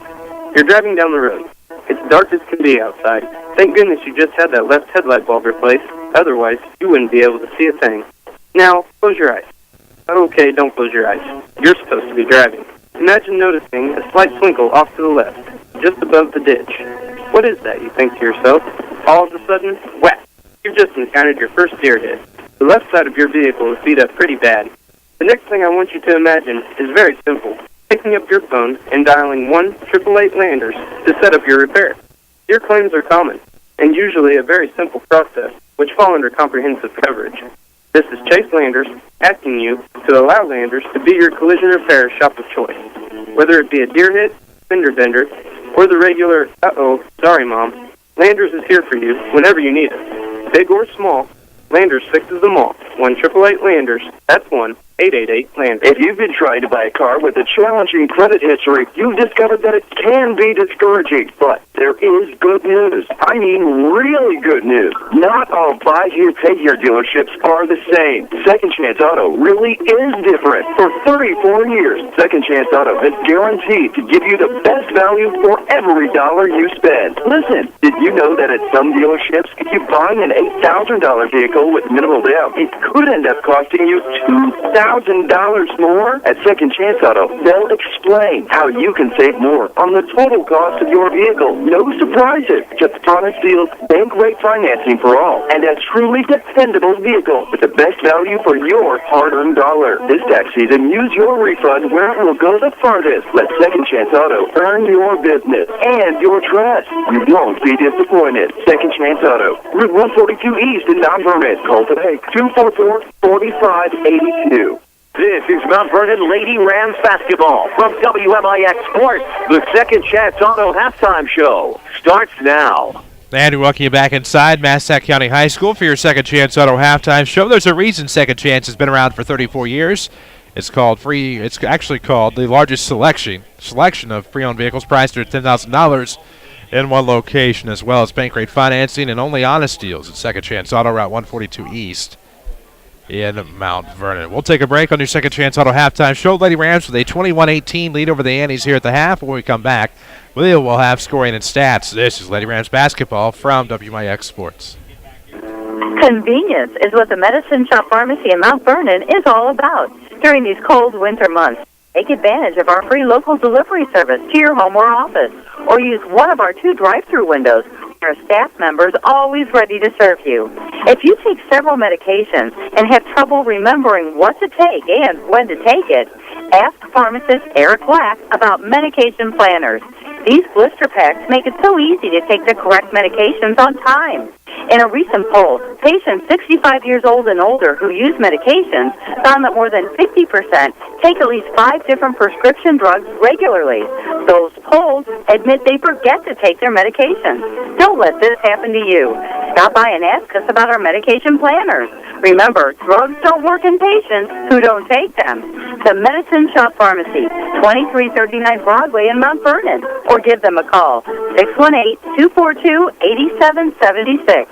You're driving down the road. It's dark as can be outside. Thank goodness you just had that left headlight bulb replaced. Otherwise, you wouldn't be able to see a thing. Now, close your eyes. Okay, don't close your eyes. You're supposed to be driving. Imagine noticing a slight twinkle off to the left, just above the ditch. What is that, you think to yourself? All of a sudden, whack! You've just encountered your first deer hit. The left side of your vehicle is beat up pretty bad. The next thing I want you to imagine is very simple. Picking up your phone and dialing 1-888 Landers to set up your repair. Your claims are common, and usually a very simple process, which fall under comprehensive coverage. This is Chase Landers asking you to allow Landers to be your collision repair shop of choice. Whether it be a deer hit, fender bender, or the regular, uh-oh, sorry mom, Landers is here for you whenever you need it. Big or small, Landers fixes them all. 1-888 Landers. That's 1-888 Landers. If you've been trying to buy a car with a challenging credit history, you've discovered that it can be discouraging. But there is good news. I mean really good news. Not all buy-here, pay-here dealerships are the same. Second Chance Auto really is different. For 34 years, Second Chance Auto has guaranteed to give you the best value for every dollar you spend. Listen, did you know that at some dealerships, if you buy an $8,000 vehicle with minimal down, it could end up costing you $2,000 more? At Second Chance Auto, they'll explain how you can save more on the total cost of your vehicle. No surprises, just honest deals, bank rate financing for all, and a truly dependable vehicle with the best value for your hard-earned dollar. This tax season, use your refund where it will go the farthest. Let Second Chance Auto earn your business and your trust. You won't be disappointed. Second Chance Auto, Route 142 East in Mount Vernon. Call today, 244-4582. This is Mount Vernon Lady Rams basketball from WMIX Sports. The Second Chance Auto halftime show starts now. And we welcome you back inside Massac County High School for your Second Chance Auto halftime show. There's a reason Second Chance has been around for 34 years. It's actually called the largest selection of pre-owned vehicles priced at $10,000 in one location, as well as bank rate financing and only honest deals at Second Chance Auto, Route 142 East in Mount Vernon. We'll take a break on your Second Chance Auto halftime show. Lady Rams with a 21-18 lead over the Annies here at the half. When we come back, we'll have scoring and stats. This is Lady Rams basketball from WMIX Sports. Convenience is what the Medicine Shop Pharmacy in Mount Vernon is all about during these cold winter months. Take advantage of our free local delivery service to your home or office, or use one of our 2 drive-through windows. Our staff members always ready to serve you. If you take several medications and have trouble remembering what to take and when to take it, ask pharmacist Eric Black about medication planners. These blister packs make it so easy to take the correct medications on time. In a recent poll, patients 65 years old and older who use medications found that more than 50% take at least 5 different prescription drugs regularly. Those polled admit they forget to take their medications. Don't let this happen to you. Stop by and ask us about our medication planners. Remember, drugs don't work in patients who don't take them. The Medicine Shop Pharmacy, 2339 Broadway in Mount Vernon, or give them a call, 618-242-8776.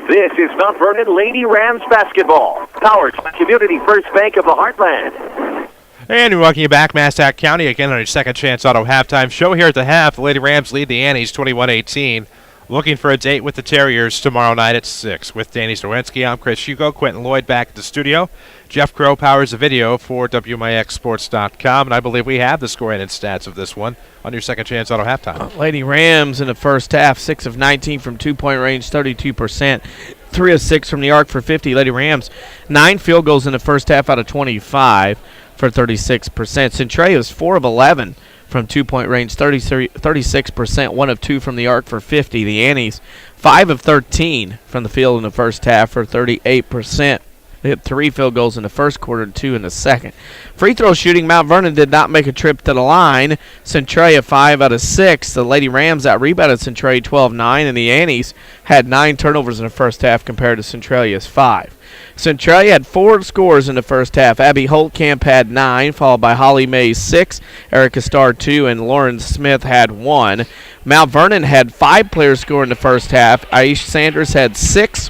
This is Mount Vernon Lady Rams basketball, powered by Community First Bank of the Heartland. And we welcome you back, Massac County, again on your Second Chance Auto halftime show. Here at the half, the Lady Rams lead the Annies 21-18. Looking for a date with the Terriers tomorrow night at 6. With Danny Czerwinski, I'm Chris Hugo. Quentin Lloyd back at the studio. Jeff Crow powers the video for WMIXsports.com. And I believe we have the scoring and stats of this one on your Second Chance Auto halftime. Lady Rams in the first half, 6 of 19 from two-point range, 32%. 3 of 6 from the arc for 50. Lady Rams, 9 field goals in the first half out of 25 for 36%. Centralia was 4 of 11 from two-point range, 36%, 1 of 2 from the arc for 50. The 50. The Annies, 5 of 13 from the field in the first half for 38%. They hit 3 field goals in the first quarter and 2 in the second. Free throw shooting, Mount Vernon did not make a trip to the line. Centralia 5 out of 6. The Lady Rams out-rebounded Centralia 12-9, and the Annies had 9 turnovers in the first half compared to Centralia's 5. Centralia had 4 scores in the first half. Abby Holtkamp had 9, followed by Holly Mays 6, Erica Starr 2, and Lauren Smith had 1. Mount Vernon had 5 players score in the first half. Aisha Sanders had 6.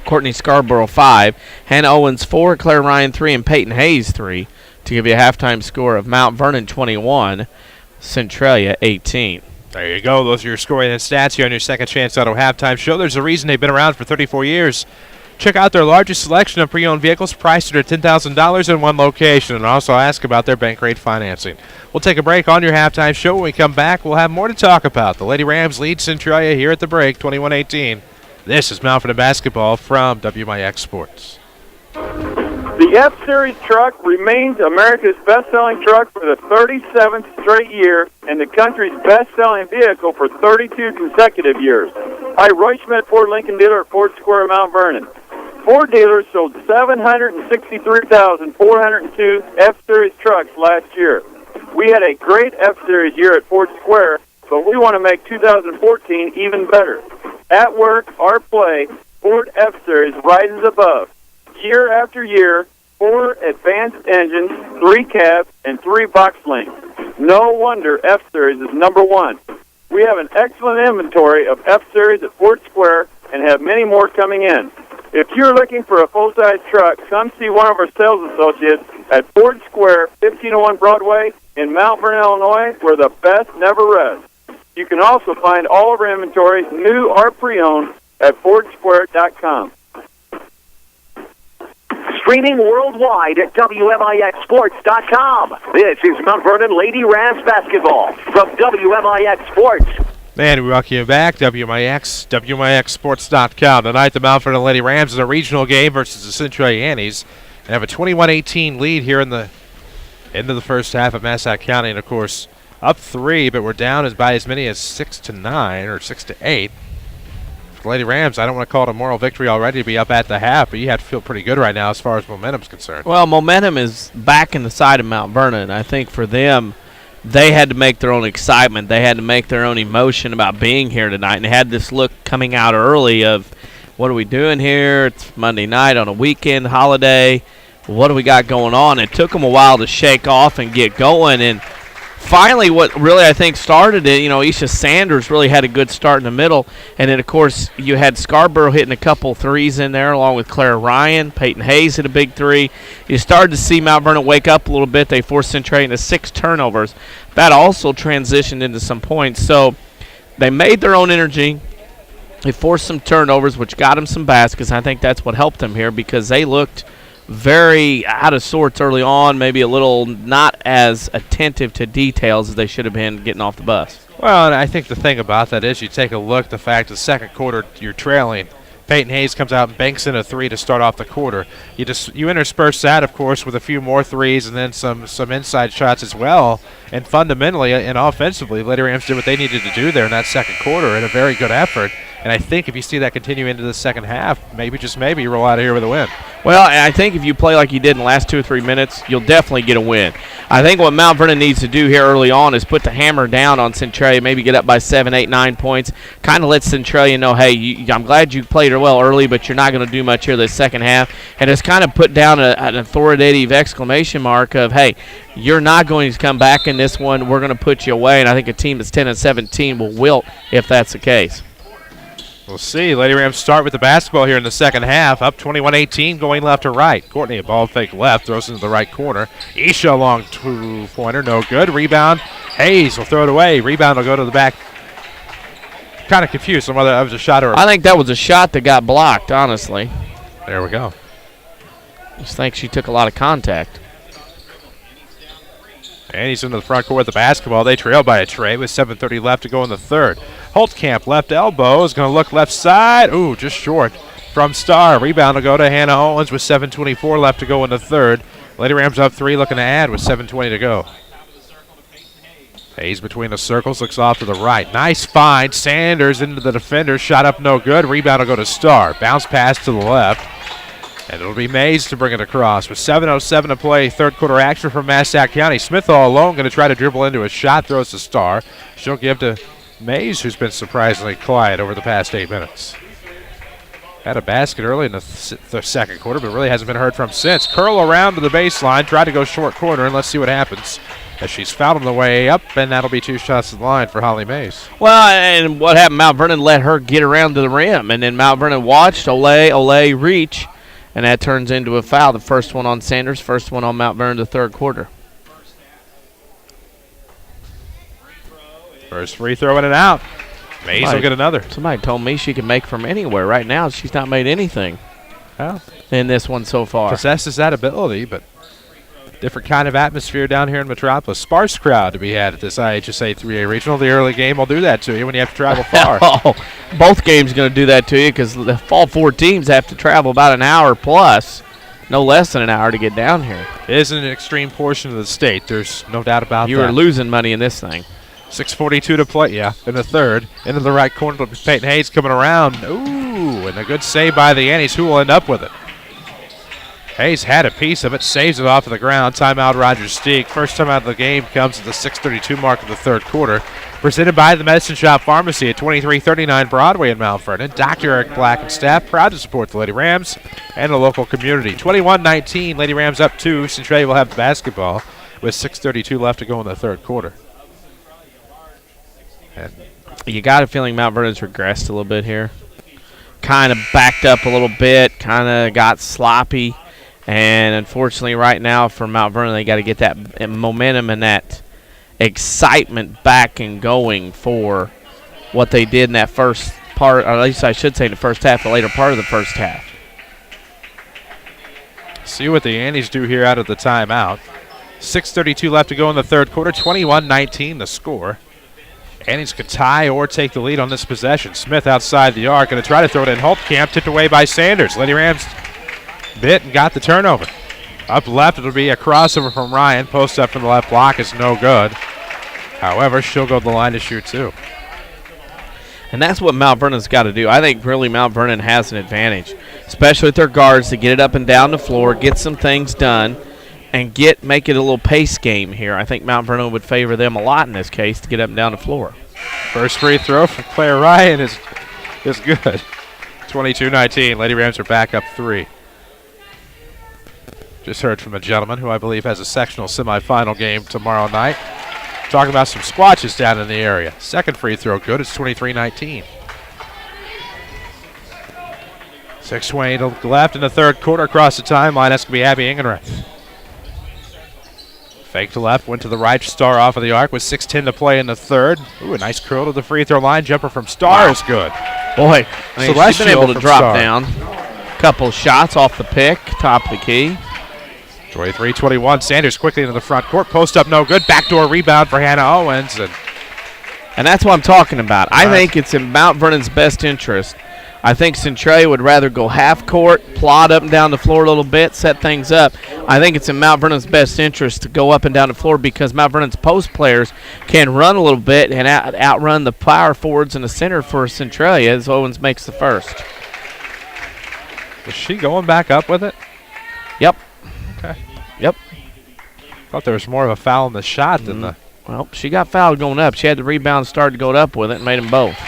Courtney Scarborough 5, Hannah Owens 4, Claire Ryan 3, and Peyton Hayes 3 to give you a halftime score of Mount Vernon 21, Centralia 18. There you go. Those are your scoring and stats here on your Second Chance Auto Halftime Show. There's a reason they've been around for 34 years. Check out their largest selection of pre-owned vehicles priced at $10,000 in one location, and also ask about their bank rate financing. We'll take a break on your halftime show. When we come back, we'll have more to talk about. The Lady Rams lead Centralia here at the break, 21-18. This is Mount Vernon basketball from WMIX Sports. The F-Series truck remains America's best-selling truck for the 37th straight year and the country's best-selling vehicle for 32 consecutive years. Hi, Roy Schmidt, Ford Lincoln dealer at Ford Square, Mount Vernon. Ford dealers sold 763,402 F-Series trucks last year. We had a great F-Series year at Ford Square, but we want to make 2014 even better. At work or play, Ford F-Series rises above. Year after year, 4 advanced engines, 3 cabs, and 3 box links. No wonder F-Series is number 1. We have an excellent inventory of F-Series at Ford Square and have many more coming in. If you're looking for a full-size truck, come see one of our sales associates at Ford Square, 1501 Broadway in Mount Vernon, Illinois, where the best never rests. You can also find all of our inventory, new or pre-owned, at FordSquare.com. Streaming worldwide at WMIXSports.com. This is Mount Vernon Lady Rams basketball from WMIX Sports. And we welcome you back, WMIX, WMIXSports.com. Tonight, the Mount Vernon Lady Rams in a regional game versus the Centralia Annies. And have a 21-18 lead here in the end of the first half of Massac County. And, of course, up 3, but we're down by as many as 6-9 or 6-8. For the Lady Rams, I don't want to call it a moral victory already to be up at the half, but you have to feel pretty good right now as far as momentum's concerned. Well, momentum is back in the side of Mount Vernon. I think for them, they had to make their own excitement. They had to make their own emotion about being here tonight, and they had this look coming out early of, what are we doing here? It's Monday night on a weekend holiday. What do we got going on? It took them a while to shake off and get going, and finally what really I think started it, Isha Sanders really had a good start in the middle, and then, of course, you had Scarborough hitting a couple threes in there along with Claire Ryan. Peyton Hayes hit a big 3. You started to see Mount Vernon wake up a little bit. They forced Centralia into 6 turnovers. That also transitioned into some points. So they made their own energy. They forced some turnovers, which got them some baskets. I think that's what helped them here because they looked very out of sorts early on, maybe a little not as attentive to details as they should have been getting off the bus. Well, and I think the thing about that is you take a look at the fact the second quarter you're trailing. Peyton Hayes comes out and banks in a 3 to start off the quarter. You intersperse that, of course, with a few more threes and then some inside shots as well. And fundamentally and offensively, Lady Rams did what they needed to do there in that second quarter in a very good effort. And I think if you see that continue into the second half, maybe, just maybe, you roll out of here with a win. Well, I think if you play like you did in the last 2 or 3 minutes, you'll definitely get a win. I think what Mount Vernon needs to do here early on is put the hammer down on Centralia, maybe get up by 7, 8, 9 points, kind of let Centralia know, hey, I'm glad you played her well early, but you're not going to do much here this second half. And just kind of put down an authoritative exclamation mark of, hey, you're not going to come back in this one. We're going to put you away. And I think a team that's 10-17 will wilt if that's the case. We'll see. Lady Rams start with the basketball here in the second half. Up 21-18, going left to right. Courtney, a ball fake left, throws into the right corner. Isha, long two-pointer, no good. Rebound. Hayes will throw it away. Rebound will go to the back. Kind of confused on whether that was a shot or I think that was a shot that got blocked, honestly. There we go. Just think she took a lot of contact. And he's into the front court with the basketball. They trail by a tray with 7:30 left to go in the third. Holtkamp, left elbow, is going to look left side. Ooh, just short from Starr. Rebound will go to Hannah Owens with 7:24 left to go in the third. Lady Rams up 3, looking to add with 7:20 to go. Hayes between the circles, looks off to the right. Nice find. Sanders into the defender. Shot up no good. Rebound will go to Starr. Bounce pass to the left. And it'll be Mays to bring it across with 7:07 to play. Third quarter action from Massac County. Smith all alone, going to try to dribble into a shot, throws to Star. She'll give to Mays, who's been surprisingly quiet over the past 8 minutes. Had a basket early in the second quarter, but really hasn't been heard from since. Curl around to the baseline, tried to go short corner, and let's see what happens. As she's fouled on the way up, and that'll be 2 shots to the line for Holly Mays. Well, and what happened, Mount Vernon let her get around to the rim, and then Mount Vernon watched Olay reach, and that turns into a foul. The first one on Sanders, first one on Mount Vernon the third quarter. First free throw in and out. Mays will get another. Somebody told me she can make from anywhere. Right now, she's not made anything in this one so far. Possesses that ability, but different kind of atmosphere down here in Metropolis. Sparse crowd to be had at this IHSA 3A Regional. The early game will do that to you when you have to travel far. Both games going to do that to you because the all 4 teams have to travel about an hour plus, no less than an hour to get down here. It is an extreme portion of the state. There's no doubt about that. You are losing money in this thing. 6:42 to play, in the third. Into the right corner to Peyton Hayes coming around. Ooh, and a good save by the Annies. Who will end up with it? Hayes had a piece of it, saves it off of the ground. Timeout, Roger Steek. First time out of the game comes at the 6:32 mark of the third quarter. Presented by the Medicine Shop Pharmacy at 2339 Broadway in Mount Vernon. Dr. Eric Black and staff proud to support the Lady Rams and the local community. 21-19, Lady Rams up 2. Centralia will have the basketball with 6:32 left to go in the third quarter. And you got a feeling Mount Vernon's regressed a little bit here. Kind of backed up a little bit, kind of got sloppy. And unfortunately right now for Mount Vernon, they got to get that momentum and that excitement back and going for what they did in that first part, or at least I should say the first half, the later part of the first half. See what the Annies do here out of the timeout. 6:32 left to go in the third quarter, 21-19 the score. Annies could tie or take the lead on this possession. Smith outside the arc, going to try to throw it in. Holtkamp tipped away by Sanders. Lady Rams bit and got the turnover. Up left, it'll be a crossover from Ryan. Post up from the left block is no good. However, she'll go to the line to shoot 2. And that's what Mount Vernon's got to do. I think really Mount Vernon has an advantage, especially with their guards, to get it up and down the floor, get some things done, and make it a little pace game here. I think Mount Vernon would favor them a lot in this case to get up and down the floor. First free throw from Claire Ryan is good. 22-19. Lady Rams are back up 3. Just heard from a gentleman who I believe has a sectional semifinal game tomorrow night. Talking about some squatches down in the area. Second free throw good. It's 23-19. 6:20 to left in the third quarter. Across the timeline, that's going to be Abby Ingenrath. Fake to left, went to the right. Star off of the arc with 6:10 to play in the third. Ooh, a nice curl to the free throw line. Jumper from Star is good. Boy, she's been able to drop down. Couple shots off the pick, top of the key. 23-21. Sanders quickly into the front court. Post up no good. Backdoor rebound for Hannah Owens. And that's what I'm talking about. I think it's in Mount Vernon's best interest. I think Centralia would rather go half court, plod up and down the floor a little bit, set things up. I think it's in Mount Vernon's best interest to go up and down the floor because Mount Vernon's post players can run a little bit and outrun the power forwards in the center for Centralia as Owens makes the first. Is she going back up with it? Yep. Okay. Yep. Thought there was more of a foul in the shot than the... Well, she got fouled going up. She had the rebound, started to go up with it, and made them both.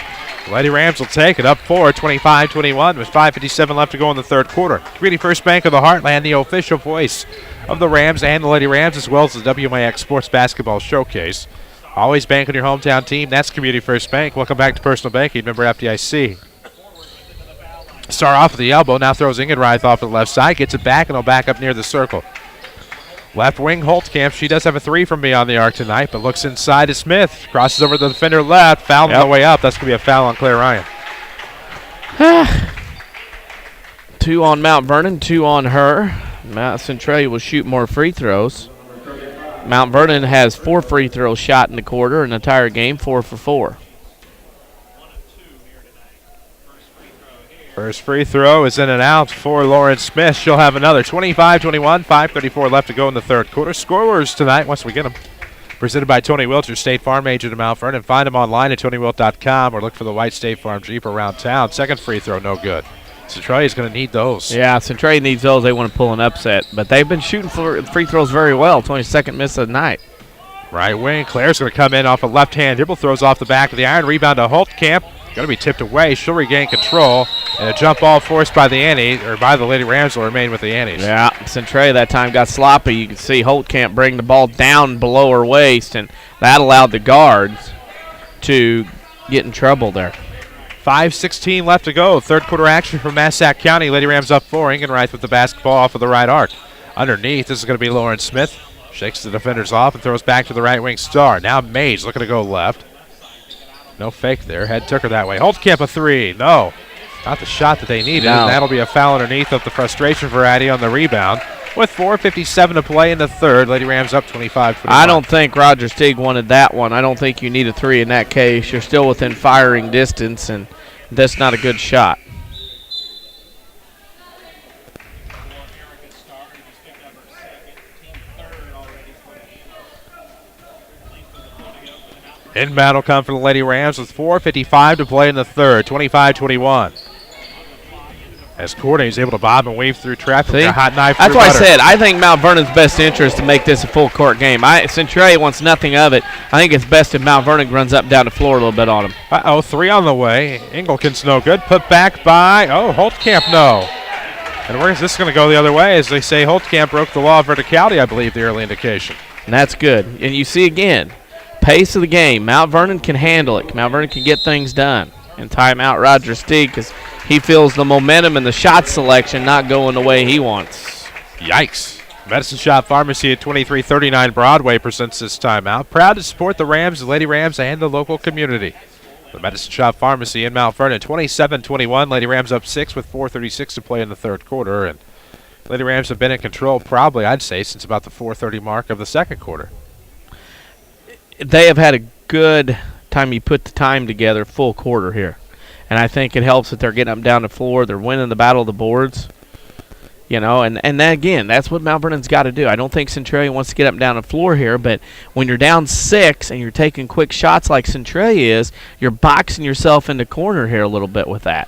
Lady Rams will take it up 4, 25-21 with 5:57 left to go in the third quarter. Community First Bank of the Heartland, the official voice of the Rams and the Lady Rams, as well as the WMIX Sports Basketball Showcase. Always bank on your hometown team. That's Community First Bank. Welcome back to Personal Banking. Member FDIC. Star off of the elbow. Now throws Ingenreith off the left side. Gets it back, and he'll back up near the circle. Left wing Holtkamp. She does have a 3 from beyond the arc tonight, but looks inside to Smith. Crosses over the defender left. Foul on the way up. That's going to be a foul on Claire Ryan. 2 on Mount Vernon, 2 on her. Mount Centralia will shoot more free throws. Mount Vernon has 4 free throws shot in the quarter, in the entire game, 4 for 4. First free throw is in and out for Lauren Smith. She'll have another. 25-21, 5:34 left to go in the third quarter. Scorers tonight, once we get them. Presented by Tony Wilt, your State Farm agent in Mount Vernon. Find them online at TonyWilt.com or look for the white State Farm Jeep around town. Second free throw, no good. Centralia's going to need those. Yeah, Centralia needs those. They want to pull an upset. But they've been shooting for free throws very well. 22nd miss of the night. Right wing. Claire's going to come in off a left-hand dribble. Throws off the back of the iron. Rebound to Holtkamp. Going to be tipped away. She'll regain control. And a jump ball forced by the Annies, or by the Lady Rams, will remain with the Annies. Yeah, Centralia that time got sloppy. You can see Holtkamp bring the ball down below her waist, and that allowed the guards to get in trouble there. 5:16 left to go. Third quarter action from Massac County. Lady Rams up 4. Ingenreith with the basketball off of the right arc. Underneath, this is going to be Lauren Smith. Shakes the defenders off and throws back to the right wing star. Now Mays looking to go left. No fake there. Head took her that way. Holtkamp a 3. No. Not the shot that they needed. No. And that'll be a foul underneath of the frustration variety on the rebound. With 4:57 to play in the third. Lady Rams up 25-21. I don't think Roger Stieg wanted that one. I don't think you need a 3 in that case. You're still within firing distance, and that's not a good shot. Inbound will come for the Lady Rams with 4:55 to play in the third. 25-21. As Courtney's able to bob and weave through traffic. See? A hot knife. That's through why butter. I said I think Mount Vernon's best interest to make this a full court game. Centralia wants nothing of it. I think it's best if Mount Vernon runs up and down the floor a little bit on them. 3 on the way. Engelken's no good. Put back by, Holtkamp no. And where's this going to go the other way? As they say, Holtkamp broke the law of verticality, I believe, the early indication. And that's good. And you see again, pace of the game. Mount Vernon can handle it. Mount Vernon can get things done. And timeout Roger Stieg because he feels the momentum and the shot selection not going the way he wants. Yikes. Medicine Shop Pharmacy at 2339 Broadway presents this timeout. Proud to support the Rams, the Lady Rams, and the local community. The Medicine Shop Pharmacy in Mount Vernon, 27-21. Lady Rams up 6 with 4:36 to play in the third quarter. And Lady Rams have been in control probably, I'd say, since about the 4:30 mark of the second quarter. They have had a good time. You put the time together, full quarter here. And I think it helps that they're getting up down the floor. They're winning the battle of the boards. You know, and then again, that's what Mount Vernon's got to do. I don't think Centralia wants to get up and down the floor here, but when you're down 6 and you're taking quick shots like Centralia is, you're boxing yourself in the corner here a little bit with that.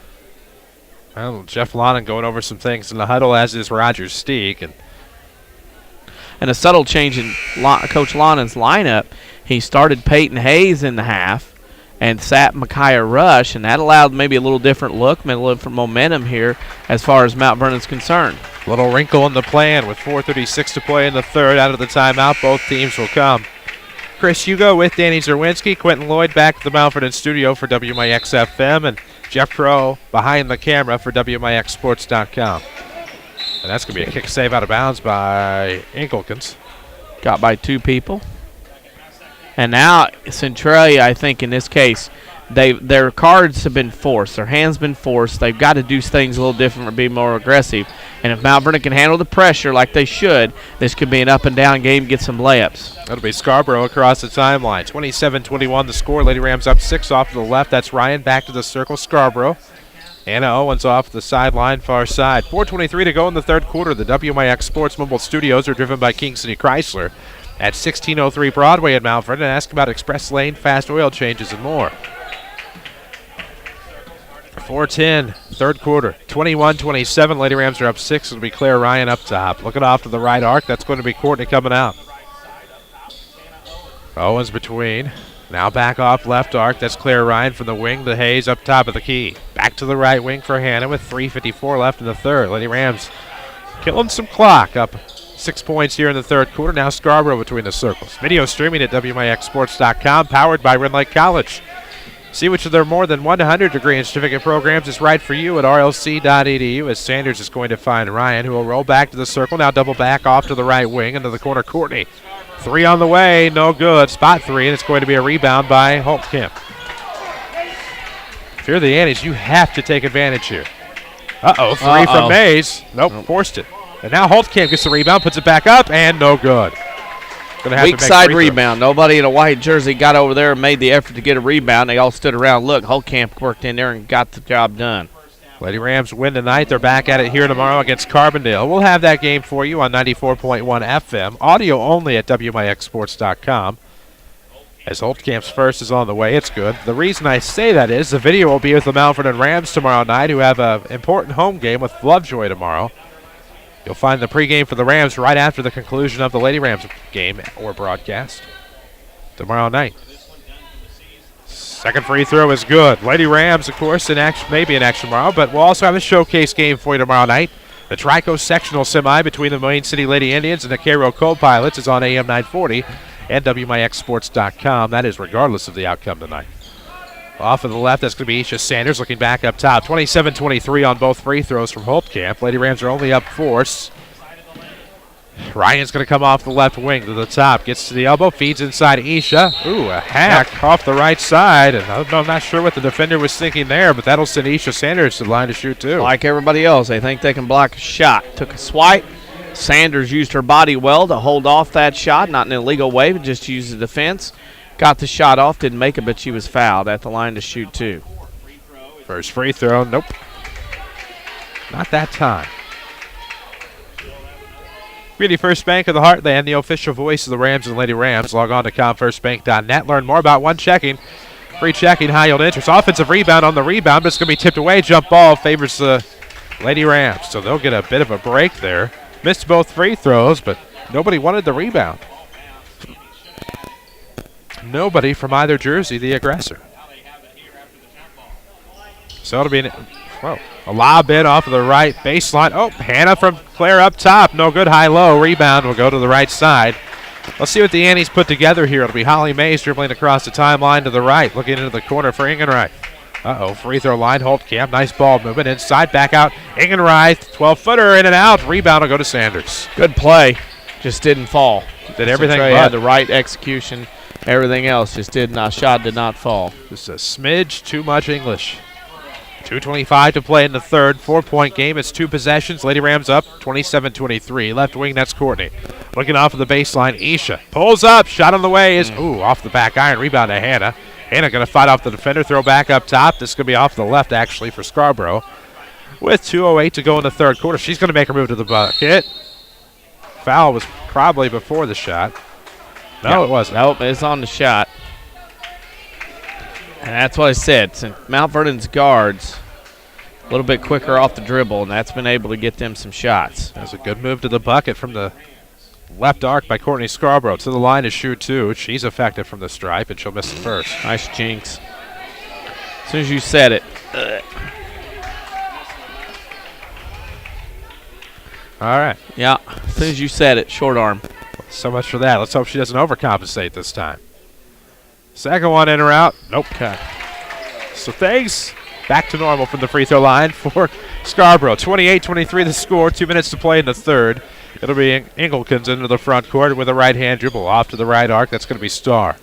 Well, Jeff Lonan going over some things in the huddle, as is Roger Stieg. And a subtle change in Coach Lonan's lineup. He started Peyton Hayes in the half and sat Micaiah Rush, and that allowed maybe a little different look, maybe a little different momentum here as far as Mount Vernon's concerned. Little wrinkle in the plan with 4:36 to play in the third. Out of the timeout, both teams will come. Chris Hugo with Danny Czerwinski. Quentin Lloyd back at the Mount Vernon studio for WMIX FM, and Jeff Crow behind the camera for WMIXsports.com. And that's going to be a kick save out of bounds by Engelkens. Got by 2 people. And now Centralia, I think in this case, their cards have been forced. Their hands been forced. They've got to do things a little different or be more aggressive. And if Mount Vernon can handle the pressure like they should, this could be an up-and-down game, get some layups. That'll be Scarborough across the timeline. 27-21 the score. Lady Rams up 6 off to the left. That's Ryan back to the circle. Scarborough. Anna Owens off the sideline, far side. 4:23 to go in the third quarter. The WMIX Sports Mobile Studios are driven by King City Chrysler at 1603 Broadway in Mount Vernon. Ask about Express Lane, fast oil changes, and more. 4:10, third quarter. 21-27. Lady Rams are up 6. It'll be Claire Ryan up top. Looking off to the right arc. That's going to be Courtney coming out. Owens between. Now back off left arc. That's Claire Ryan from the wing to Hayes up top of the key. Back to the right wing for Hannah with 3:54 left in the third. Lady Rams killing some clock. Up 6 points here in the third quarter. Now Scarborough between the circles. Video streaming at WMIXsports.com, powered by Ren Lake College. See which of their more than 100 degree and certificate programs is right for you at rlc.edu, as Sanders is going to find Ryan, who will roll back to the circle. Now double back off to the right wing into the corner. Courtney. 3 on the way, no good. Spot 3, and it's going to be a rebound by Holtkamp. If you're the Annies, you have to take advantage here. 3 from Mays. Nope, forced it. And now Holtkamp gets the rebound, puts it back up, and no good. Weak side rebound. Nobody in a white jersey got over there and made the effort to get a rebound. They all stood around. Look, Holtkamp worked in there and got the job done. Lady Rams win tonight. They're back at it here tomorrow against Carbondale. We'll have that game for you on 94.1 FM. Audio only at WMIXsports.com. As Holtkamp's first is on the way, it's good. The reason I say that is the video will be with the Mount Vernon Rams tomorrow night, who have an important home game with Lovejoy tomorrow. You'll find the pregame for the Rams right after the conclusion of the Lady Rams game or broadcast tomorrow night. Second free throw is good. Lady Rams, of course, in action, maybe in action tomorrow, but we'll also have a showcase game for you tomorrow night. The Trico sectional semi between the Main City Lady Indians and the Cairo Co-Pilots is on AM 940 and WMIXsports.com. That is regardless of the outcome tonight. Off of the left, that's going to be Isha Sanders looking back up top. 27-23 on both free throws from Holtkamp. Lady Rams are only up 4. Ryan's going to come off the left wing to the top. Gets to the elbow, feeds inside Isha. Ooh, a hack off the right side. And I'm not sure what the defender was thinking there, but that'll send Isha Sanders to the line to shoot too. Like everybody else, they think they can block a shot. Took a swipe. Sanders used her body well to hold off that shot. Not in an illegal way, but just used the defense. Got the shot off, didn't make it, but she was fouled at the line to shoot too. First free throw, nope. Not that time. Community First Bank of the Heartland, the official voice of the Rams and Lady Rams. Log on to comfirstbank.net. Learn more about one checking. Free checking, high yield interest. Offensive rebound on the rebound, but it's going to be tipped away. Jump ball favors the Lady Rams. So they'll get a bit of a break there. Missed both free throws, but nobody wanted the rebound. Nobody from either jersey, the aggressor. So it'll be a lob in off of the right baseline. Oh, Hannah from Claire up top. No good, high-low. Rebound will go to the right side. Let's see what the Annies put together here. It'll be Holly Mays dribbling across the timeline to the right, looking into the corner for Ingenreich. Free throw line, Holtkamp. Nice ball movement inside, back out. Ingenreich, 12-footer in and out. Rebound will go to Sanders. Good play. Just didn't fall. Did everything but. Had the right execution. Everything else just shot did not fall. Just a smidge too much English. 2:25 to play in the third. 4-point game. It's 2 possessions. Lady Rams up 27-23. Left wing, that's Courtney. Looking off of the baseline, Isha. Pulls up. Shot on the way is, off the back iron. Rebound to Hannah. Hannah going to fight off the defender. Throw back up top. This is going to be off the left, actually, for Scarborough. With 2:08 to go in the third quarter. She's going to make her move to the bucket. Foul was probably before the shot. No, it wasn't. Nope, it's on the shot. And that's what I said. Since Mount Vernon's guards a little bit quicker off the dribble, and that's been able to get them some shots. That's a good move to the bucket from the left arc by Courtney Scarborough. To the line to shoot 2. She's effective from the stripe, and she'll miss the first. Nice jinx. As soon as you said it. All right. Yeah, as soon as you said it, short arm. So much for that. Let's hope she doesn't overcompensate this time. Second one in or out. Nope. Okay. So things back to normal from the free throw line for Scarborough. 28-23 the score. 2 minutes to play in the third. It'll be Engelkens into the front court with a right-hand dribble off to the right arc. That's going to be Starr.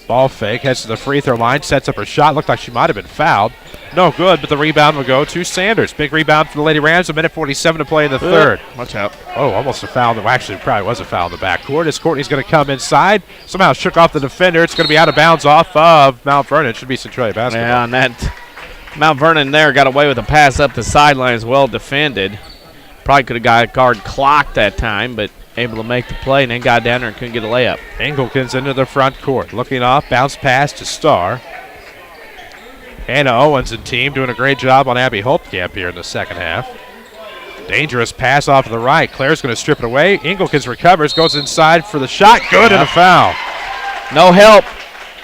Ball fake, heads to the free throw line, sets up her shot. Looked like she might have been fouled. No good, but the rebound will go to Sanders. Big rebound for the Lady Rams. 1:47 to play in the third. Watch out. Oh, almost a foul. Well, actually, it probably was a foul in the backcourt. As Courtney's going to come inside. Somehow shook off the defender. It's going to be out of bounds off of Mount Vernon. It should be Centralia basketball. Yeah, and that Mount Vernon there got away with a pass up the sideline, as well defended. Probably could have got a guard clocked that time, but able to make the play and then got down there and couldn't get a layup. Engelkens into the front court. Looking off, bounce pass to Starr. Hannah Owens and team doing a great job on Abby Holtkamp here in the second half. Dangerous pass off to the right. Claire's going to strip it away. Engelkens recovers, goes inside for the shot. Good, and a foul. No help.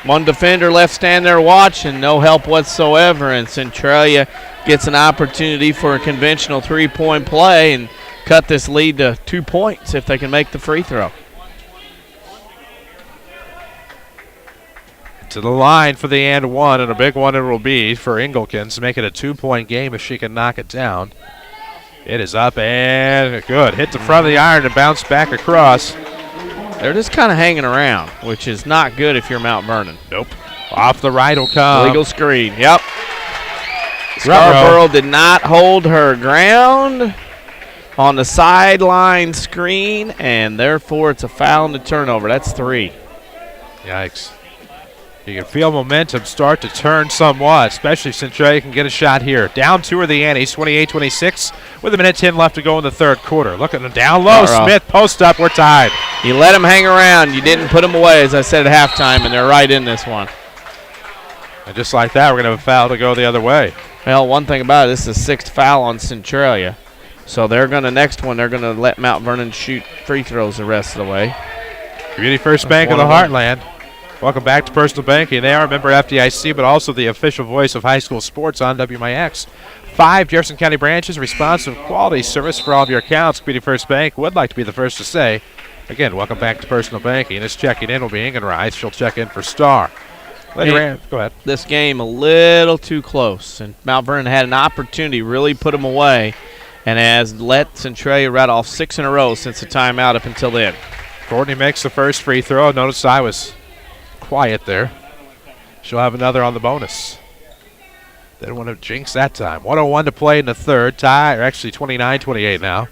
One defender left stand there watching. No help whatsoever, and Centralia gets an opportunity for a conventional three-point play and cut this lead to 2 points if they can make the free throw. To the line for the and one, and a big one it will be for Engelkens. Make it a 2-point game if she can knock it down. It is up and good. Hit the front of the iron and bounce back across. They're just kind of hanging around, which is not good if you're Mount Vernon. Nope. Off the right will come. Legal screen. Yep. Scarborough did not hold her ground on the sideline screen, and therefore it's a foul and a turnover. That's 3. Yikes. You can feel momentum start to turn somewhat, especially if Centralia can get a shot here. Down 2 are the Annies, 28-26, with a minute 10 left to go in the third quarter. Look at them down low. Smith, post up, we're tied. You let them hang around. You didn't put them away, as I said at halftime, and they're right in this one. And just like that, we're going to have a foul to go the other way. Well, one thing about it, this is the 6th foul on Centralia. So they're going to, next one, they're going to let Mount Vernon shoot free throws the rest of the way. Community First Bank of the Heartland. Welcome back to Personal Banking. They are a member FDIC, but also the official voice of high school sports on WMIX. 5 Jefferson County branches, responsive quality service for all of your accounts. Community First Bank would like to be the first to say, again, welcome back to Personal Banking. This checking in will be Ingenreich. She'll check in for Star. Lady Rams, go ahead. This game a little too close, and Mount Vernon had an opportunity to really put them away, and has let Centralia rat off 6 in a row since the timeout up until then. Courtney makes the first free throw. Notice I was quiet there. She'll have another on the bonus. Didn't want to jinx that time. 1:01 to play in the third. Tie, or actually 29-28 now.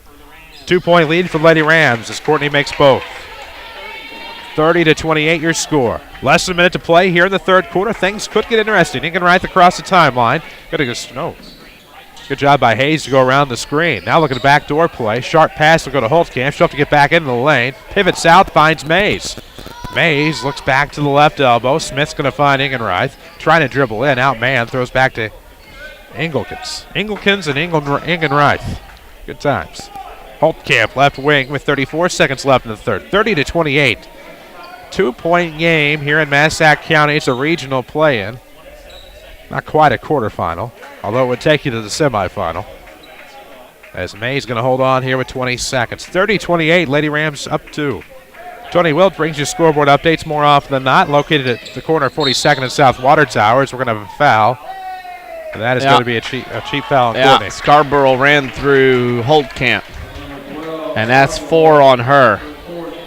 2-point lead for Lady Rams as Courtney makes both. 30-28 your score. Less than a minute to play here in the third quarter. Things could get interesting. Ingenreich across the timeline. Good job by Hayes to go around the screen. Now look at the backdoor play. Sharp pass will go to Holtkamp. She'll have to get back into the lane. Pivot south, finds Mays. Mays looks back to the left elbow. Smith's going to find Ingenreich. Trying to dribble in. Outman throws back to Engelkens. Engelkens and Ingenreich. Good times. Holtkamp left wing with 34 seconds left in the third. 30-28. 2-point game here in Massac County. It's a regional play-in. Not quite a quarterfinal, although it would take you to the semifinal. As May's going to hold on here with 20 seconds. 30-28, Lady Rams up 2. Tony Wilt brings you scoreboard updates more often than not. Located at the corner of 42nd and South Water Towers. We're going to have a foul. And that is going to be a cheap foul on Courtney. Scarborough ran through Holtkamp. And that's 4 on her.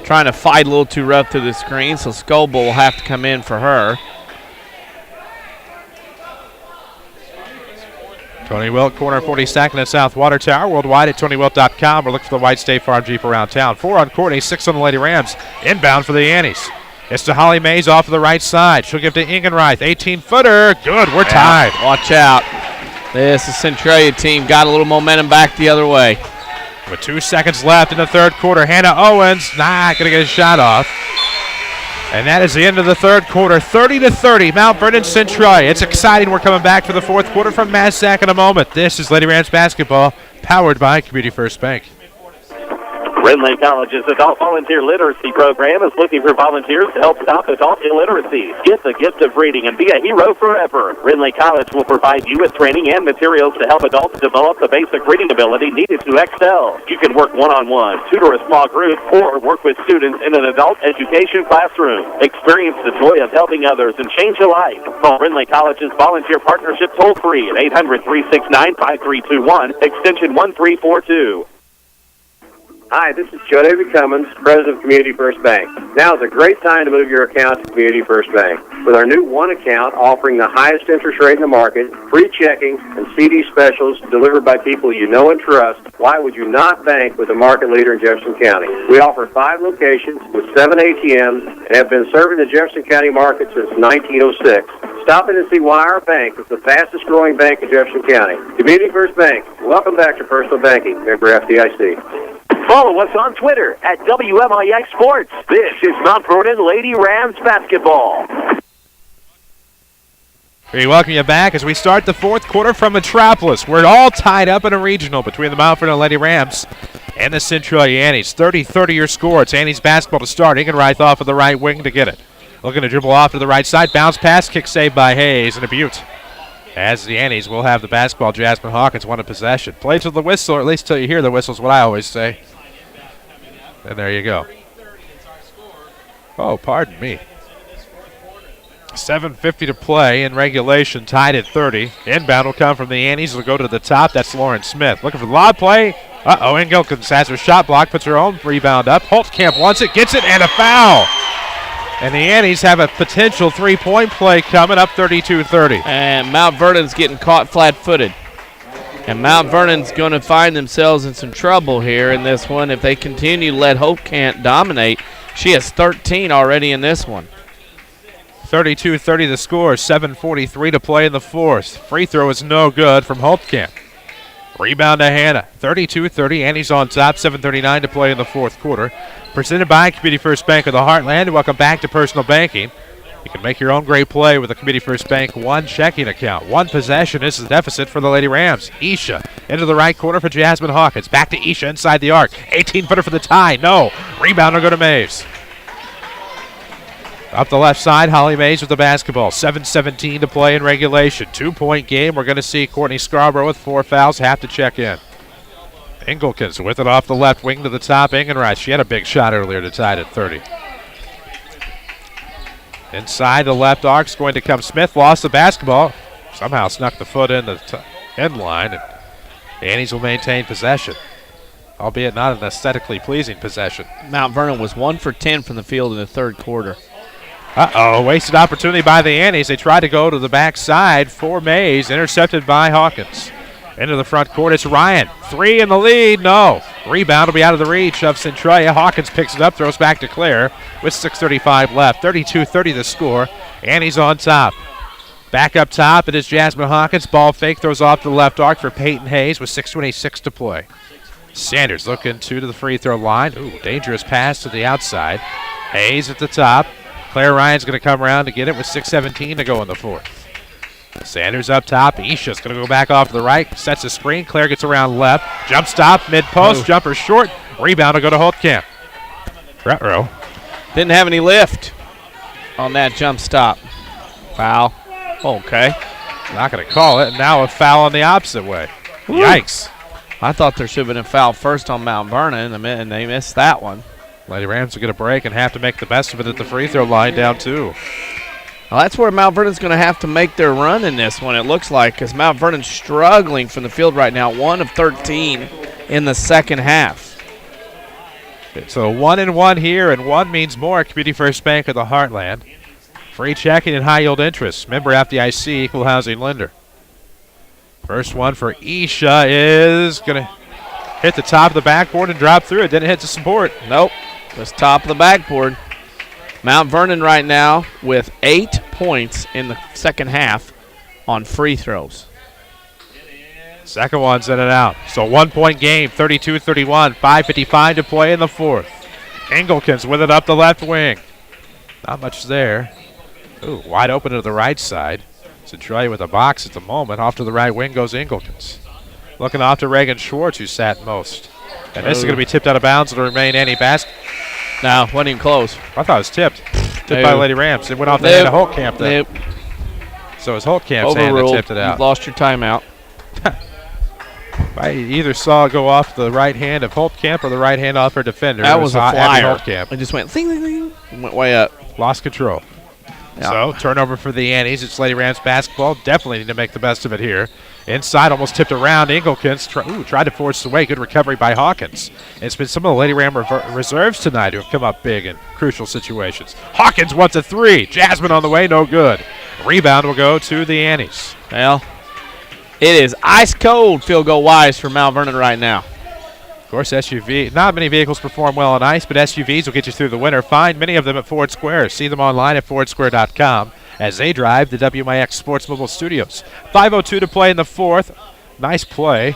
Trying to fight a little too rough through the screen, so Scoble will have to come in for her. Tony Wilt, corner 42nd and South Water Tower. Worldwide at TonyWilt.com. We're looking for the White State Farm Jeep around town. 4 on Courtney, 6 on the Lady Rams. Inbound for the Annies. It's to Holly Mays off of the right side. She'll give to Ingenreich. 18-footer. Good. We're tied. Watch out. This is Centralia team. Got a little momentum back the other way. With 2 seconds left in the third quarter, Hannah Owens not going to get a shot off. And that is the end of the third quarter, 30-30, Mount Vernon Centralia. It's exciting. We're coming back for the fourth quarter from Massac in a moment. This is Lady Rams basketball, powered by Community First Bank. Renly College's Adult Volunteer Literacy Program is looking for volunteers to help stop adult illiteracy. Get the gift of reading and be a hero forever. Renly College will provide you with training and materials to help adults develop the basic reading ability needed to excel. You can work one-on-one, tutor a small group, or work with students in an adult education classroom. Experience the joy of helping others and change a life. Call Renly College's Volunteer Partnership toll-free at 800-369-5321, extension 1342. Hi, this is Joe David Cummins, President of Community First Bank. Now is a great time to move your account to Community First Bank. With our new one account offering the highest interest rate in the market, free checking, and CD specials delivered by people you know and trust, why would you not bank with the market leader in Jefferson County? We offer 5 locations with 7 ATMs and have been serving the Jefferson County market since 1906. Stop in and see why our bank is the fastest growing bank in Jefferson County. Community First Bank. Welcome back to Personal Banking. Member FDIC. Follow us on Twitter at WMIX Sports. This is Mount Vernon Lady Rams basketball. We welcome you back as we start the fourth quarter from Metropolis. We're all tied up in a regional between the Mount Vernon Lady Rams and the Centralia Annies. 30-30 your score. It's Annies basketball to start. Ingenreich off of the right wing to get it. Looking to dribble off to the right side. Bounce pass, kick saved by Hayes and a Butte. As the Annies will have the basketball, Jasmine Hawkins won a possession. Play to the whistle, or at least till you hear the whistle is what I always say. And there you go. Oh, pardon me. 7:50 to play in regulation, tied at 30. Inbound will come from the Annies. It'll go to the top. That's Lauren Smith. Looking for the lob play. Engelkens has her shot block, puts her own rebound up. Holtkamp wants it, gets it, and a foul. And the Annies have a potential three-point play coming up 32-30. And Mount Vernon's getting caught flat-footed. And Mount Vernon's going to find themselves in some trouble here in this one if they continue to let Holtkamp dominate. She has 13 already in this one. 32-30 the score, 7:43 to play in the fourth. Free throw is no good from Holtkamp. Rebound to Hannah. 32-30. Annie's on top. 7:39 to play in the fourth quarter. Presented by Community First Bank of the Heartland. Welcome back to Personal Banking. You can make your own great play with a Community First Bank one checking account. One possession is the deficit for the Lady Rams. Isha into the right corner for Jasmine Hawkins. Back to Isha inside the arc. 18-footer for the tie. No. Rebound will go to Mays. Up the left side, Holly Mays with the basketball. 7:17 to play in regulation. 2-point game. We're going to see Courtney Scarborough with 4 fouls. Have to check in. Engelkens with it off the left wing to the top. Ingenreich, she had a big shot earlier to tie it at 30. Inside the left arc is going to come Smith. Lost the basketball. Somehow snuck the foot in the end line. And the Annies will maintain possession, albeit not an aesthetically pleasing possession. Mount Vernon was 1 for 10 from the field in the third quarter. Wasted opportunity by the Annies. They tried to go to the backside for Mays, intercepted by Hawkins. Into the front court, it's Ryan. 3 in the lead, no. Rebound will be out of the reach of Centralia. Hawkins picks it up, throws back to Claire with 6:35 left. 32-30 the score. Annie's on top. Back up top, it is Jasmine Hawkins. Ball fake, throws off to the left arc for Peyton Hayes with 6:26 to play. Sanders looking to the free throw line. Ooh, dangerous pass to the outside. Hayes at the top. Claire Ryan's going to come around to get it with 6:17 to go in the fourth. Sanders up top. Isha's going to go back off to the right. Sets a screen. Claire gets around left. Jump stop, mid-post. Jumper short. Rebound will go to Holtkamp. Retro. Didn't have any lift on that jump stop. Foul. Okay. Not going to call it. And now a foul on the opposite way. Woo. Yikes. I thought there should have been a foul first on Mount Vernon, and they missed that one. Lady Rams will get a break and have to make the best of it at the free throw line, down 2. Well, that's where Mount Vernon's going to have to make their run in this one, it looks like, because Mount Vernon's struggling from the field right now, 1 of 13 in the second half. So 1-1 here, and 1 means more at Community First Bank of the Heartland. Free checking and high yield interest. Member FDIC, equal housing lender. First one for Isha is going to hit the top of the backboard and drop through. It didn't hit the support. Nope. Just top of the backboard. Mount Vernon right now with 8 points in the second half on free throws. Second one's in and out. So 1-point game, 32-31. 5:55 to play in the fourth. Engelkens with it up the left wing. Not much there. Ooh, wide open to the right side. Centralia with a box at the moment. Off to the right wing goes Engelkens. Looking off to Reagan Schwartz, who sat most. And this is going to be tipped out of bounds. It'll remain Annie basket. No, wasn't even close. I thought it was tipped. Tipped by Lady Rams. It went off the hand of Holtkamp then. So it was Holtkamp's hand that tipped it out. You've lost your timeout. I either saw it go off the right hand of Holtkamp or the right hand off her defender. That was a flyer. Holtkamp. It just went zing, zing, zing. Went way up. Lost control. Yeah. So turnover for the Annies. It's Lady Rams basketball. Definitely need to make the best of it here. Inside, almost tipped around. Engelkens tried to force it away. Good recovery by Hawkins. It's been some of the Lady Ram reserves tonight who have come up big in crucial situations. Hawkins wants a 3. Jasmine on the way, no good. Rebound will go to the Annies. Well, it is ice cold field goal wise for Mount Vernon right now. Of course, SUV. Not many vehicles perform well on ice, but SUVs will get you through the winter. Find many of them at Ford Square. See them online at fordsquare.com. as they drive the WMIX Sports Mobile Studios. 5:02 to play in the fourth. Nice play,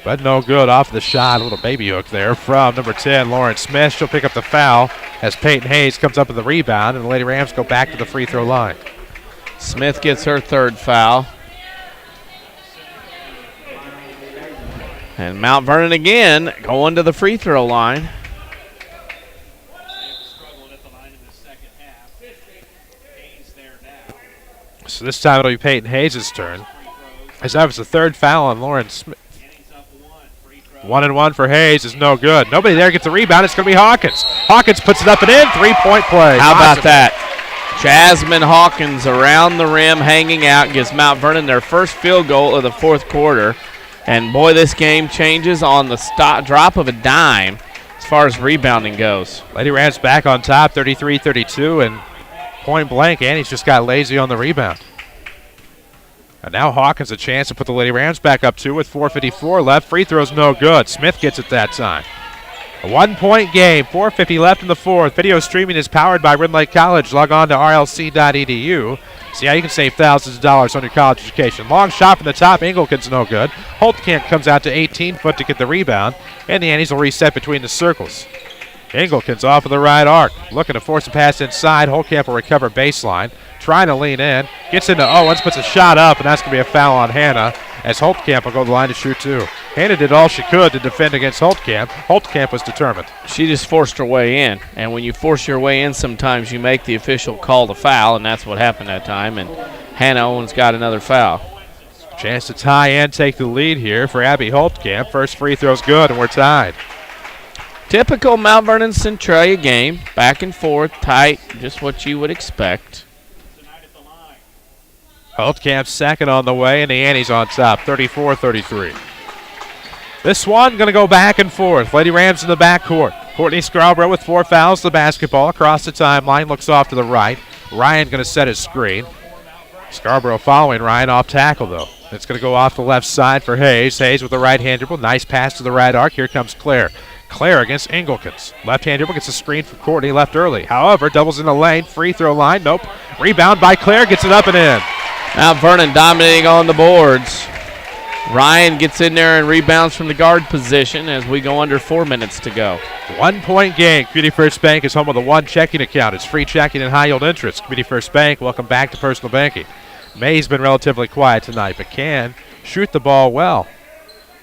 but no good off the shot. A little baby hook there from number 10, Lauren Smith. She'll pick up the foul as Peyton Hayes comes up with the rebound, and the Lady Rams go back to the free throw line. Smith gets her third foul. And Mount Vernon again going to the free throw line. So this time it'll be Peyton Hayes' turn, as that was the third foul on Lauren Smith. 1-and-1 for Hayes is no good. Nobody there gets a rebound. It's going to be Hawkins. Hawkins puts it up and in. 3-point play. How about that? Jasmine Hawkins around the rim, hanging out, gives Mount Vernon their first field goal of the fourth quarter. And, boy, this game changes on the drop of a dime as far as rebounding goes. Lady Rams back on top, 33-32, and point blank, Annie's just got lazy on the rebound. And now Hawkins a chance to put the Lady Rams back up 2 with 4:54 left. Free throw's no good. Smith gets it that time. A 1-point game, 4:50 left in the fourth. Video streaming is powered by Red Lake College. Log on to rlc.edu. See how you can save thousands of dollars on your college education. Long shot from the top. Engelken's no good. Holtkamp comes out to 18-foot to get the rebound, and the Annies will reset between the circles. Engelken's off of the right arc. Looking to force a pass inside. Holtkamp will recover baseline. Trying to lean in. Gets into Owens, puts a shot up, and that's going to be a foul on Hannah, as Holtkamp will go to the line to shoot two. Hannah did all she could to defend against Holtkamp. Holtkamp was determined. She just forced her way in, and when you force your way in, sometimes you make the official call the foul, and that's what happened that time, and Hannah Owens got another foul. Chance to tie and take the lead here for Abby Holtkamp. First free throw's good, and we're tied. Typical Mount Vernon Centralia game, back and forth, tight, just what you would expect. Holtkamp second on the way, and the Annies on top, 34-33. This one going to go back and forth. Lady Rams in the backcourt. Courtney Scarborough with 4 fouls. The basketball across the timeline, looks off to the right. Ryan going to set his screen. Scarborough following Ryan off tackle, though. It's going to go off the left side for Hayes. Hayes with the right-hand dribble. Nice pass to the right arc. Here comes Claire. Claire against Engelkens. Left-hand dribble gets a screen from Courtney left early. However, doubles in the lane. Free throw line. Nope. Rebound by Claire. Gets it up and in. Mount Vernon dominating on the boards. Ryan gets in there and rebounds from the guard position as we go under 4 minutes to go. 1-point game. Community First Bank is home with a one checking account. It's free checking and high-yield interest. Community First Bank, welcome back to personal banking. May's been relatively quiet tonight, but can shoot the ball well.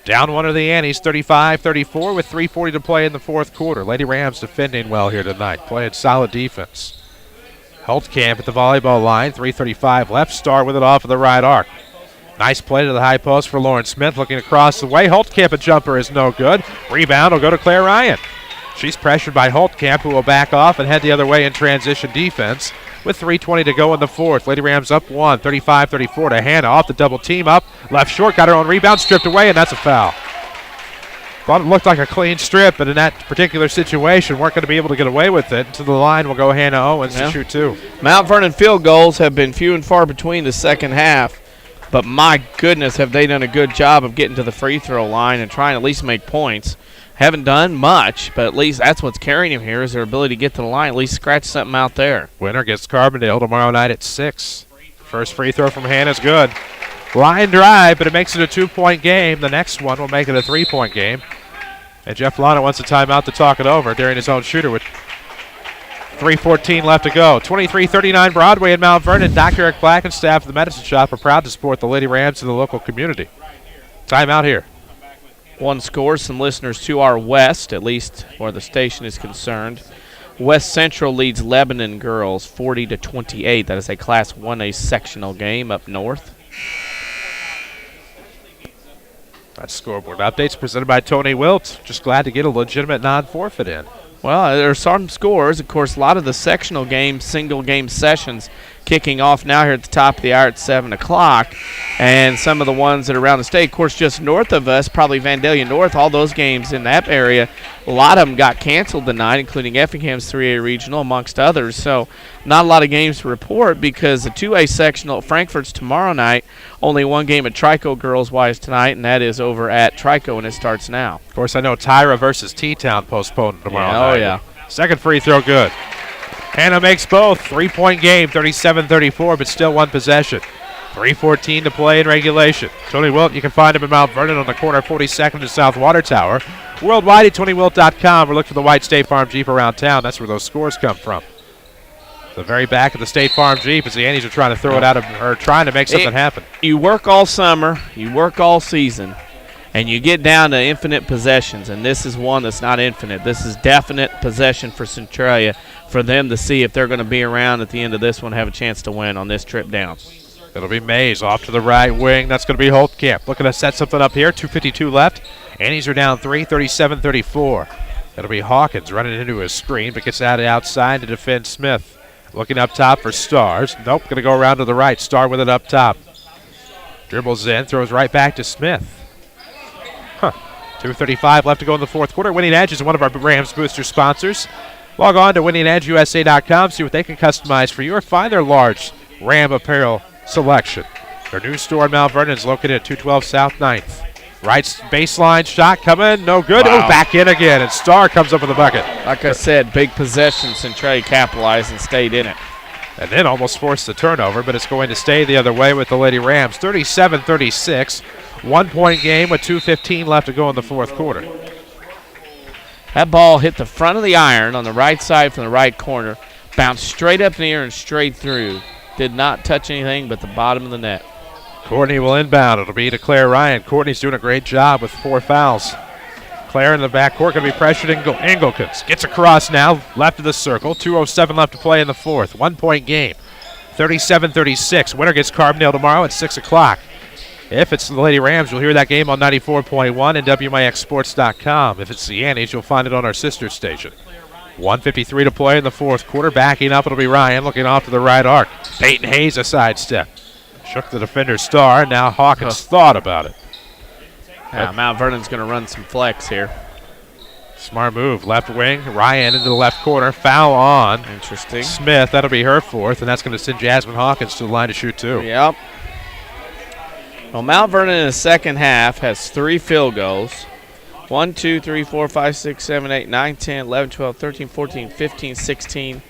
Down one of the Annies, 35-34 with 3:40 to play in the fourth quarter. Lady Rams defending well here tonight, playing solid defense. Holtkamp at the volleyball line, 3:35 left. Star with it off of the right arc. Nice play to the high post for Lauren Smith, looking across the way. Holtkamp, a jumper is no good. Rebound will go to Claire Ryan. She's pressured by Holtkamp, who will back off and head the other way in transition defense with 3:20 to go in the fourth. Lady Rams up one, 35-34 to Hannah. Off the double team up. Left short, got her own rebound, stripped away, and that's a foul. Thought it looked like a clean strip, but in that particular situation, weren't going to be able to get away with it. To the line will go Hannah Owens to shoot two. Mount Vernon field goals have been few and far between the second half, but my goodness, have they done a good job of getting to the free throw line and trying to at least make points. Haven't done much, but at least that's what's carrying him here is their ability to get to the line, at least scratch something out there. Winner gets Carbondale tomorrow night at 6. First free throw from Hannah's good. Line drive, but it makes it a 2-point game. The next one will make it a 3-point game. And Jeff Lana wants a timeout to talk it over during his own shooter with 3:14 left to go. 2339 Broadway in Mount Vernon. Dr. Eric Black and staff of the Medicine Shop are proud to support the Lady Rams in the local community. Timeout here. One score, some listeners to our west, at least where the station is concerned. West Central leads Lebanon girls 40-28. That is a Class 1A sectional game up north. That's scoreboard updates presented by Tony Wilt. Just glad to get a legitimate non-forfeit in. Well, there are some scores. Of course, a lot of the sectional games, single-game sessions, kicking off now here at the top of the hour at 7 o'clock. And some of the ones that are around the state, of course, just north of us, probably Vandalia North, all those games in that area, a lot of them got canceled tonight, including Effingham's 3A Regional, amongst others. So not a lot of games to report because the 2A sectional at Frankfurt's tomorrow night, only one game at Trico girls-wise tonight, and that is over at Trico, and it starts now. Of course, I know Tyra versus T-Town postponed tomorrow night. Oh, yeah. Second free throw good. Hannah makes both. 3-point game, 37-34, but still one possession. 3:14 to play in regulation. Tony Wilt, you can find him in Mount Vernon on the corner of 42nd and South Water Tower. Worldwide at TonyWilt.com. Or look for the white State Farm Jeep around town. That's where those scores come from. The very back of the State Farm Jeep as the Annies are trying to throw it out of, or trying to make something happen. You work all summer, you work all season, and you get down to infinite possessions, and this is one that's not infinite. This is definite possession for Centralia for them to see if they're going to be around at the end of this one and have a chance to win on this trip down. It'll be Mays off to the right wing. That's going to be Holtkamp. Looking to set something up here. 2:52 left. Annies are down 3, 37-34. It'll be Hawkins running into his screen, but gets out outside to defend Smith. Looking up top for Stars. Nope, going to go around to the right. Star with it up top. Dribbles in, throws right back to Smith. 2:35 left to go in the fourth quarter. Winning Edge is one of our Rams Booster sponsors. Log on to winningedgeusa.com, see what they can customize for you, or find their large Ram apparel selection. Their new store in Mount Vernon is located at 212 South 9th. Right baseline shot coming, no good. Wow. Oh, back in again, and Starr comes up with a bucket. Like I said, big possession. Centralia capitalized and stayed in it. And then almost forced the turnover, but it's going to stay the other way with the Lady Rams. 37-36, 1 point game with 2:15 left to go in the fourth quarter. That ball hit the front of the iron on the right side from the right corner, bounced straight up in the air and straight through. Did not touch anything but the bottom of the net. Courtney will inbound. It'll be to Claire Ryan. Courtney's doing a great job with 4 fouls. Claire in the backcourt going to be pressured. Engelkens gets across now, left of the circle. 2:07 left to play in the fourth. 1 point game. 37-36. Winner gets Carbondale tomorrow at 6 o'clock. If it's the Lady Rams, you'll hear that game on 94.1 and WMIXsports.com. If it's the Annies, you'll find it on our sister station. 1:53 to play in the fourth quarter. Backing up, it'll be Ryan looking off to the right arc. Peyton Hayes a sidestep. Shook the defender Starr. Now Hawkins thought about it. Now Mount Vernon's going to run some flex here. Smart move. Left wing. Ryan into the left corner. Foul on. Interesting. Smith. That'll be her fourth, and that's going to send Jasmine Hawkins to the line to shoot 2. Yep. Well, Mount Vernon in the second half has 3 field goals. 1, 2, 3, 4, 5, 6, 7, 8, 9, 10, 11, 12, 13, 14, 15, 16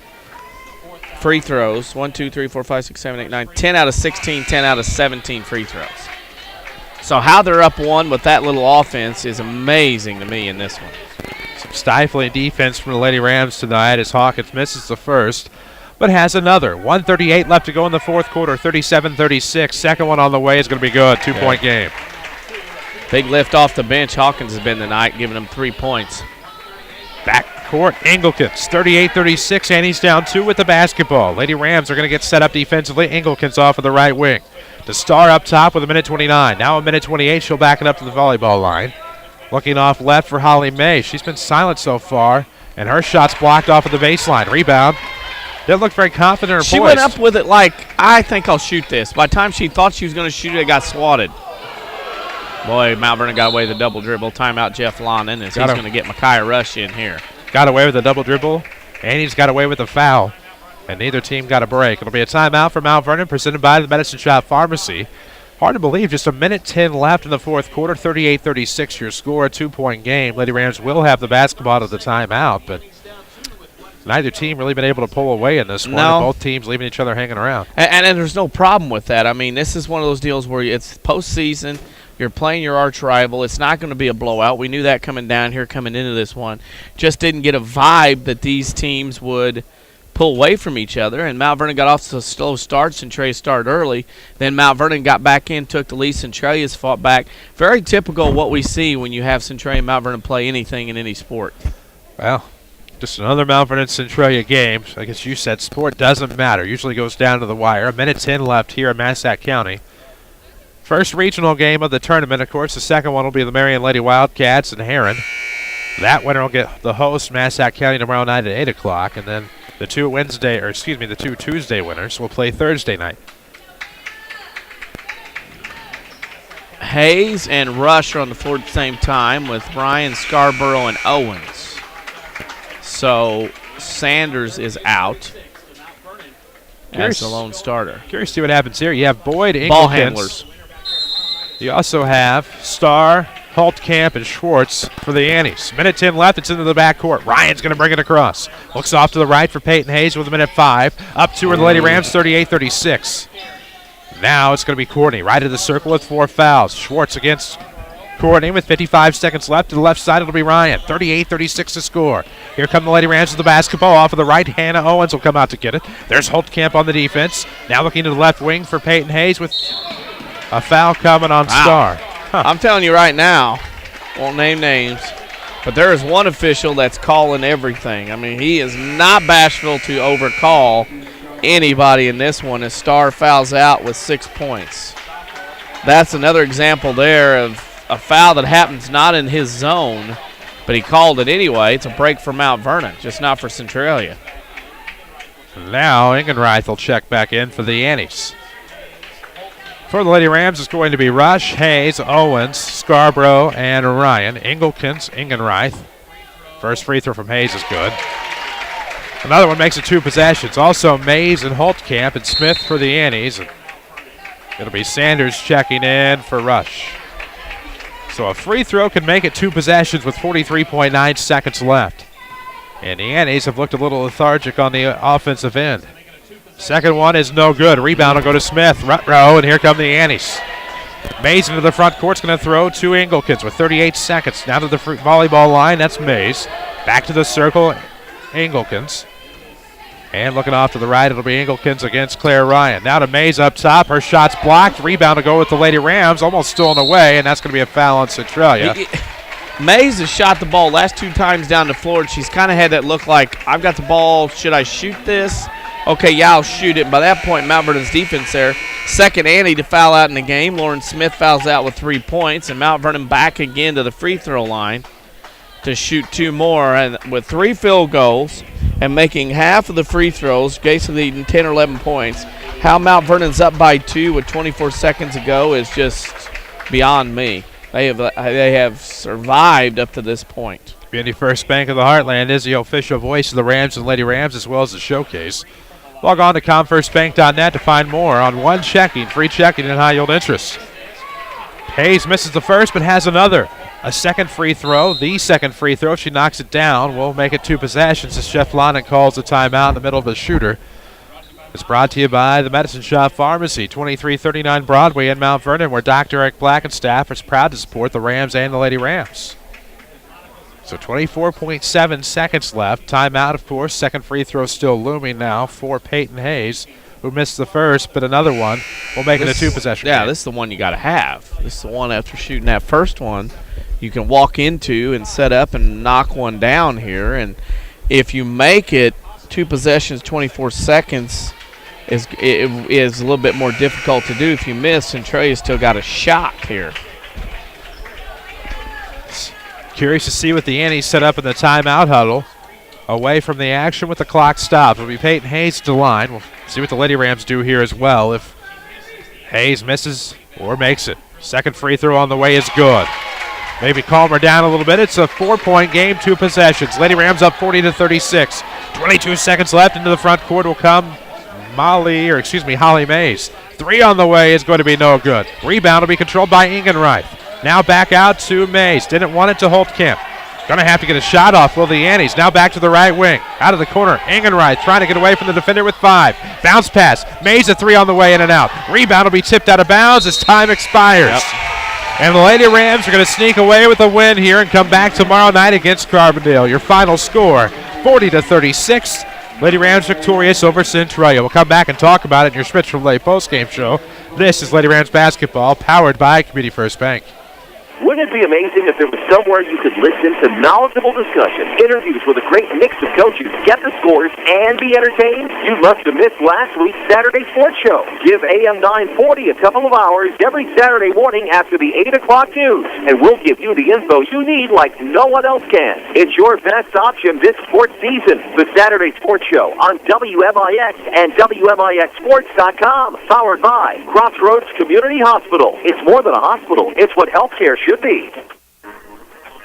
free throws. 1, 2, 3, 4, 5, 6, 7, 8, 9, 10 out of 16, 10 out of 17 free throws. So how they're up 1 with that little offense is amazing to me in this one. Some stifling defense from the Lady Rams tonight as Hawkins misses the first, but has another. 1:38 left to go in the fourth quarter. 37-36. Second one on the way is going to be good. 2 point game. Big lift off the bench. Hawkins has been tonight, giving them 3 points. Backcourt, Engelkens, 38-36. Annie's down 2 with the basketball. Lady Rams are going to get set up defensively. Engelkens off of the right wing. The Star up top with 1:29. Now 1:28. She'll back it up to the volleyball line. Looking off left for Holly May. She's been silent so far, and her shot's blocked off of the baseline. Rebound. Didn't look very confident in her She poise. went up with it like, I think I'll shoot this. By the time she thought she was going to shoot it, it got swatted. Boy, Mount Vernon got away with the double dribble. Timeout Jeff Lonan as he's going to get Micaiah Rush in here. Got away with the double dribble. Annie's got away with the foul, and neither team got a break. It'll be a timeout for Mount Vernon, presented by the Medicine Shop Pharmacy. Hard to believe, just 1:10 left in the fourth quarter. 38-36 your score, a 2 point game. Lady Rams will have the basketball at the timeout, but neither team really been able to pull away in this one. No. Both teams leaving each other hanging around. And there's no problem with that. I mean, this is one of those deals where it's postseason. You're playing your arch rival. It's not going to be a blowout. We knew that coming down here, coming into this one. Just didn't get a vibe that these teams would pull away from each other. And Mount Vernon got off to a slow start. Centralia started early. Then Mount Vernon got back in, took the lead. Centralia's fought back. Very typical of what we see when you have Centralia and Mount Vernon play anything in any sport. Well, just another Mount Vernon Centralia game. I guess you said sport doesn't matter. Usually goes down to the wire. 1:10 left here in Massac County. First regional game of the tournament, of course. The second one will be the Marion Lady Wildcats and Heron. That winner will get the host, Massac County, tomorrow night at 8 o'clock. And then the two Tuesday winners will play Thursday night. Hayes and Rush are on the floor at the same time with Ryan, Scarborough, and Owens. So Sanders is out as the lone starter. Curious to see what happens here. You have Boyd, Engelkens. Ball handlers. You also have Starr, Holtkamp, and Schwartz for the Annies. 1:10 left. It's into the backcourt. Ryan's going to bring it across. Looks off to the right for Peyton Hayes with 1:05. Up to her, the Lady Rams, 38-36. Now it's going to be Courtney right of the circle with 4 fouls. Schwartz against Courtney with 55 seconds left. To the left side, it'll be Ryan. 38-36 to score. Here come the Lady Rams with the basketball. Off of the right, Hannah Owens will come out to get it. There's Holtkamp on the defense. Now looking to the left wing for Peyton Hayes with a foul coming on Starr. I'm telling you right now, won't name names, but there is one official that's calling everything. I mean, he is not bashful to overcall anybody in this one as Starr fouls out with 6 points. That's another example there of a foul that happens not in his zone, but he called it anyway. It's a break for Mount Vernon, just not for Centralia. Now Ingenreith will check back in for the Annies. For the Lady Rams, it's going to be Rush, Hayes, Owens, Scarborough, and Ryan. Engelkens, Ingenreith. First free throw from Hayes is good. Another one makes it 2 possessions. Also Mays and Holtkamp and Smith for the Annies. It'll be Sanders checking in for Rush. So a free throw can make it 2 possessions with 43.9 seconds left. And the Annies have looked a little lethargic on the offensive end. Second one is no good. Rebound will go to Smith. Row, and here come the Annies. Mays into the front court's going to throw to Engelkens with 38 seconds. Now to the volleyball line. That's Mays. Back to the circle. Engelkens. And looking off to the right, it'll be Engelkens against Claire Ryan. Now to Mays up top. Her shot's blocked. Rebound to go with the Lady Rams. Almost stolen away, and that's going to be a foul on Centralia. Mays has shot the ball last 2 times down the floor, and she's kind of had that look like, I've got the ball. Should I shoot this? Okay, yeah, I'll shoot it. And by that point, Mount Vernon's defense there. Second Annie to foul out in the game. Lauren Smith fouls out with 3 points, and Mount Vernon back again to the free throw line to shoot 2 more. And with 3 field goals and making half of the free throws, basically leading 10 or 11 points, how Mount Vernon's up by 2 with 24 seconds to go is just beyond me. They have survived up to this point. Community First Bank of the Heartland is the official voice of the Rams and Lady Rams, as well as the showcase. Log on to comfirstbank.net to find more on one checking, free checking, and high-yield interest. Hayes misses the first but has another. A second free throw. The second free throw, if she knocks it down, will make it 2 possessions as Chef London calls the timeout in the middle of the shooter. It's brought to you by the Medicine Shop Pharmacy, 2339 Broadway in Mount Vernon, where Dr. Eric Black and staff is proud to support the Rams and the Lady Rams. So 24.7 seconds left. Timeout, of course. Second free throw still looming now for Peyton Hayes, who missed the first, but another one will make it a 2-possession game. This is the one you got to have. This is the one after shooting that first one you can walk into and set up and knock one down here. And if you make it 2 possessions, 24 seconds, it is a little bit more difficult to do. If you miss, Centralia's still got a shot here. Curious to see what the Annies set up in the timeout huddle. Away from the action with the clock stopped. It'll be Peyton Hayes to the line. We'll see what the Lady Rams do here as well. If Hayes misses or makes it. Second free throw on the way is good. Maybe calm her down a little bit. It's a 4-point game, 2 possessions. Lady Rams up 40-36. 22 seconds left. Into the front court will come Holly Mays. 3 on the way is going to be no good. Rebound will be controlled by Ingenreich. Now back out to Mays. Didn't want it to Holtkamp. Going to have to get a shot off, will the Annies. Now back to the right wing. Out of the corner. Ingenreich trying to get away from the defender with 5. Bounce pass. Mays a 3 on the way in and out. Rebound will be tipped out of bounds as time expires. And the Lady Rams are going to sneak away with a win here and come back tomorrow night against Carbondale. Your final score, 40-36. Lady Rams victorious over Centralia. We'll come back and talk about it in your Schmitz Relay postgame show. This is Lady Rams basketball, powered by Community First Bank. Wouldn't it be amazing if there was somewhere you could listen to knowledgeable discussion, interviews with a great mix of coaches, get the scores, and be entertained? You must have missed last week's Saturday Sports Show. Give AM 940 a couple of hours every Saturday morning after the 8 o'clock news, and we'll give you the info you need like no one else can. It's your best option this sports season. The Saturday Sports Show on WMIX and WMIXSports.com. Powered by Crossroads Community Hospital. It's more than a hospital. It's what healthcare should be.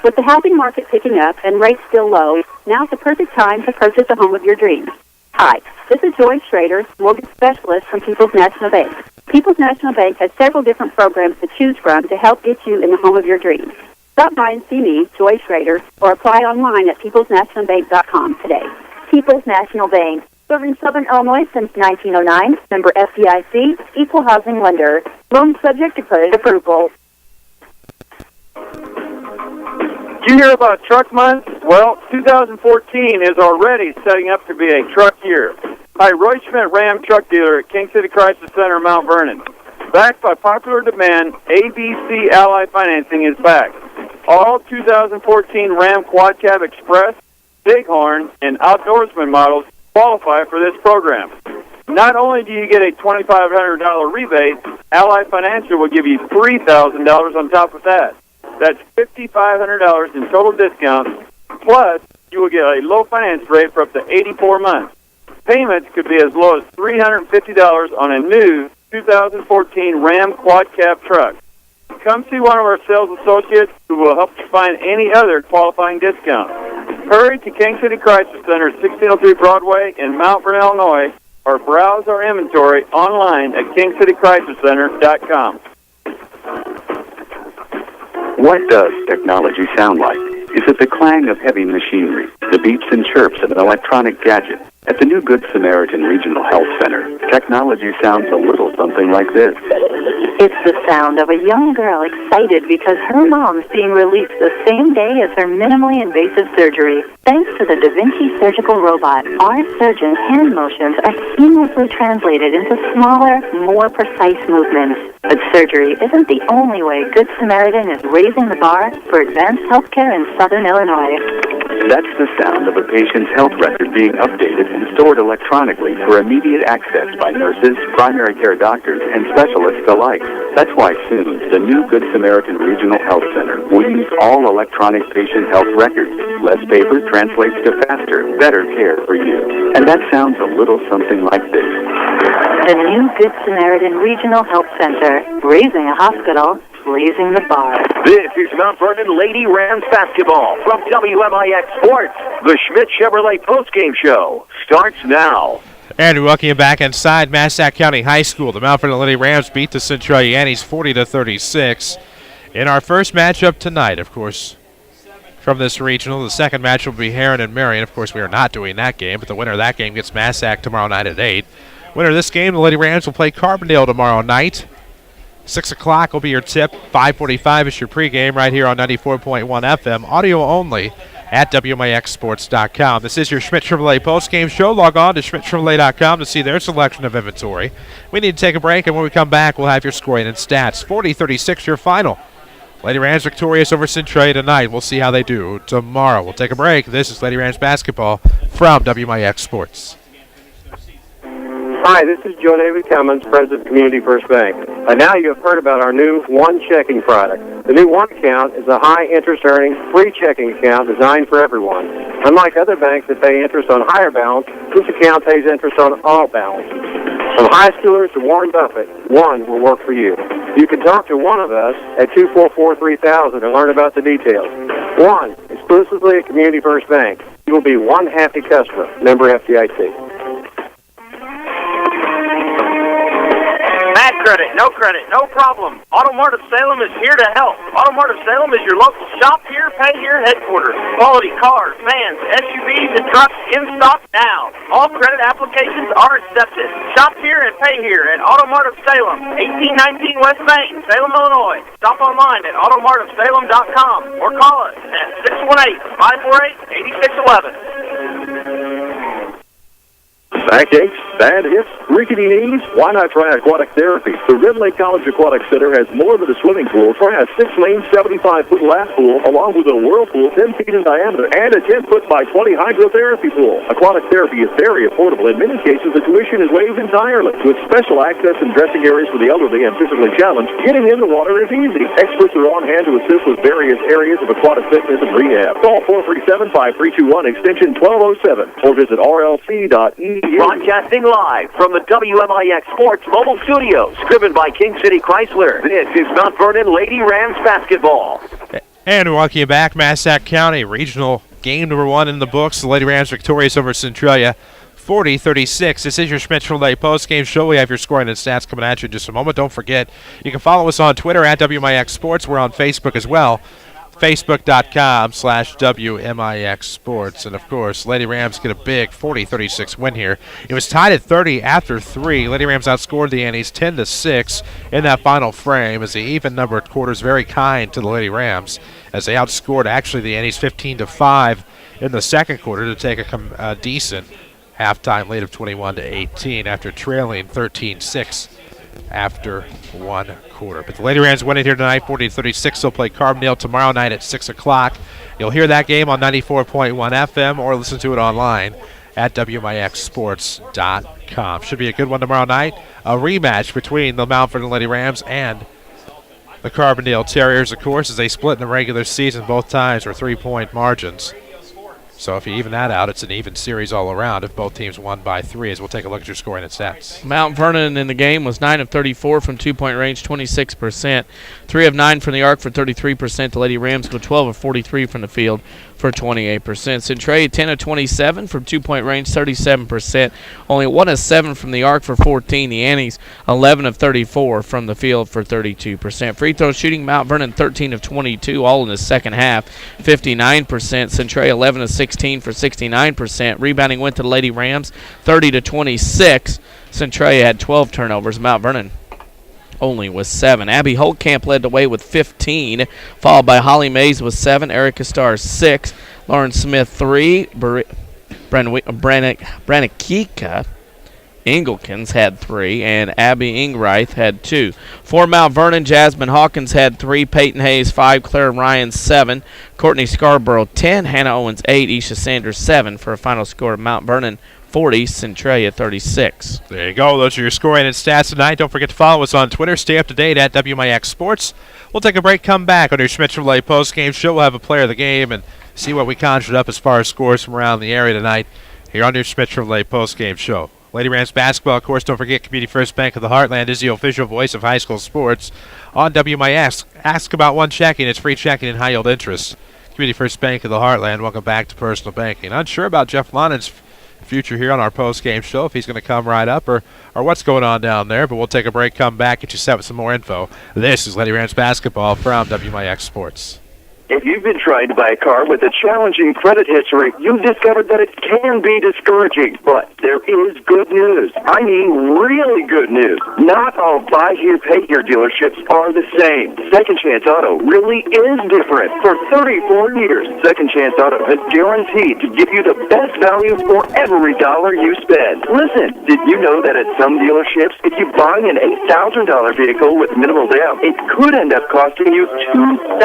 With the housing market picking up and rates still low, now's the perfect time to purchase the home of your dreams. Hi, this is Joy Schrader, mortgage specialist from People's National Bank. People's National Bank has several different programs to choose from to help get you in the home of your dreams. Stop by and see me, Joy Schrader, or apply online at peoplesnationalbank.com today. People's National Bank, serving Southern Illinois since 1909, member FDIC, equal housing lender, loan subject to credit approval. Did you hear about Truck Month? Well, 2014 is already setting up to be a truck year. Hi, Roy Schmidt, Ram truck dealer at King City Crisis Center, Mount Vernon. Backed by popular demand, ABC Ally Financing is back. All 2014 Ram Quad Cab Express, Bighorn, and Outdoorsman models qualify for this program. Not only do you get a $2,500 rebate, Ally Financial will give you $3,000 on top of that. That's $5,500 in total discounts, plus you will get a low finance rate for up to 84 months. Payments could be as low as $350 on a new 2014 Ram Quad Cab truck. Come see one of our sales associates who will help you find any other qualifying discount. Hurry to King City Crisis Center, 1603 Broadway in Mount Vernon, Illinois, or browse our inventory online at KingCityCrisisCenter.com. What does technology sound like? Is it the clang of heavy machinery, the beeps and chirps of an electronic gadget? At the new Good Samaritan Regional Health Center, technology sounds a little something like this. It's the sound of a young girl excited because her mom's being released the same day as her minimally invasive surgery. Thanks to the Da Vinci surgical robot, our surgeon's hand motions are seamlessly translated into smaller, more precise movements. But surgery isn't the only way Good Samaritan is raising the bar for advanced healthcare in Southern Illinois. That's the sound of a patient's health record being updated and stored electronically for immediate access by nurses, primary care doctors, and specialists alike. That's why soon, the new Good Samaritan Regional Health Center will use all electronic patient health records. Less paper translates to faster, better care for you. And that sounds a little something like this. The new Good Samaritan Regional Health Center, raising a hospital, raising the bar. This is Mount Vernon Lady Rams basketball from WMIX Sports. The Schmidt Chevrolet postgame show starts now. And we welcome you back inside Massac County High School. The Mount Vernon Lady Rams beat the Centralia Annies 40-36 in our first matchup tonight, of course. From this regional, the second match will be Heron and Marion. Of course, we are not doing that game, but the winner of that game gets Massac tomorrow night at 8. Winner of this game, the Lady Rams, will play Carbondale tomorrow night. 6 o'clock will be your tip. 5:45 is your pregame right here on 94.1 FM. Audio only at WMIXsports.com. This is your Schmidt Chevrolet postgame show. Log on to SchmidtChevrolet.com to see their selection of inventory. We need to take a break, and when we come back, we'll have your scoring and stats. 40-36 your final. Lady Rams victorious over Centralia tonight. We'll see how they do tomorrow. We'll take a break. This is Lady Rams basketball from WMIX Sports. Hi, this is Joe David Cummins, President of Community First Bank. By now you have heard about our new One Checking product. The new One Account is a high-interest-earning, free checking account designed for everyone. Unlike other banks that pay interest on higher balance, this account pays interest on all balance. From high schoolers to Warren Buffett, One will work for you. You can talk to one of us at 244-3000 and learn about the details. One, exclusively at Community First Bank. You will be one happy customer. Member FDIC. Bad credit, no problem. Auto Mart of Salem is here to help. Auto Mart of Salem is your local shop here, pay here headquarters. Quality cars, vans, SUVs, and trucks in stock now. All credit applications are accepted. Shop here and pay here at Auto Mart of Salem, 1819 West Main, Salem, Illinois. Stop online at automartofsalem.com or call us at 618-548-8611. Backaches, bad hips, rickety knees? Why not try aquatic therapy? The Red Lake College Aquatic Center has more than a swimming pool. Try a 6-lane, 75-foot lap pool, along with a whirlpool 10 feet in diameter, and a 10-foot by 20 hydrotherapy pool. Aquatic therapy is very affordable. In many cases, the tuition is waived entirely. With special access and dressing areas for the elderly and physically challenged, getting in the water is easy. Experts are on hand to assist with various areas of aquatic fitness and rehab. Call 437-5321, extension 1207, or visit rlc.edu. Broadcasting live from the WMIX Sports Mobile Studios, driven by King City Chrysler. This is Mount Vernon Lady Rams basketball. And we welcome you back, Massac County Regional game number 1 in the books. The Lady Rams victorious over Centralia, 40-36. This is your Schmidt Chevrolet postgame show. We have your scoring and stats coming at you in just a moment. Don't forget, you can follow us on Twitter at WMIX Sports. We're on Facebook as well. Facebook.com/WMIX Sports. And, of course, Lady Rams get a big 40-36 win here. It was tied at 30 after 3. Lady Rams outscored the Annies 10-6 in that final frame as the even-numbered quarters very kind to the Lady Rams as they outscored, actually, the Annies 15-5 in the second quarter to take a decent halftime lead of 21-18 after trailing 13-6 after one quarter. But the Lady Rams win it here tonight, 40-36. They'll play Carbondale tomorrow night at 6 o'clock. You'll hear that game on 94.1 FM or listen to it online at WMIXsports.com. Should be a good one tomorrow night. A rematch between the Mount Vernon Lady Rams and the Carbondale Terriers, of course, as they split in the regular season. Both times were 3-point margins. So if you even that out, it's an even series all around if both teams won by 3, as we'll take a look at your scoring and stats. Mount Vernon in the game was 9 of 34 from two-point range, 26%. 3 of 9 from the arc for 33%. The Lady Rams go 12 of 43 from the field for 28%. Centralia 10 of 27 from two-point range, 37%. Only 1 of 7 from the arc for 14. The Annies 11 of 34 from the field for 32%. Free throw shooting, Mount Vernon 13 of 22, all in the second half, 59%. Centralia 11 of 16 for 69%. Rebounding went to the Lady Rams, 30 to 26. Centralia had 12 turnovers. Mount Vernon only with 7. Abby Holtkamp led the way with 15, followed by Holly Mays with 7, Erica Starr 6, Lauren Smith 3, Branakika Engelkins had 3, and Abby Ingreith had 2. For Mount Vernon, Jasmine Hawkins had 3, Peyton Hayes 5, Claire Ryan 7, Courtney Scarborough 10, Hannah Owens 8, Isha Sanders 7 for a final score of Mount Vernon 40, Centralia 36. There you go. Those are your scoring and stats tonight. Don't forget to follow us on Twitter. Stay up to date at WMIX Sports. We'll take a break, come back on your Schmidt Chevrolet postgame show. We'll have a player of the game and see what we conjured up as far as scores from around the area tonight here on your Schmidt Chevrolet postgame show. Lady Rams basketball, of course, don't forget Community First Bank of the Heartland is the official voice of high school sports on WMIX. Ask about one checking. It's free checking and high-yield interest. Community First Bank of the Heartland, welcome back to Personal Banking. Unsure about Jeff Lonnan's future here on our post-game show, if he's going to come right up or what's going on down there, but we'll take a break, come back, get you set with some more info. This is Lady Rams basketball from WMIX Sports. If you've been trying to buy a car with a challenging credit history, you've discovered that it can be discouraging. But there is good news. I mean really good news. Not all buy here, pay here dealerships are the same. Second Chance Auto really is different. For 34 years, Second Chance Auto has guaranteed to give you the best value for every dollar you spend. Listen, did you know that at some dealerships, if you buy an $8,000 vehicle with minimal down, it could end up costing you $2,000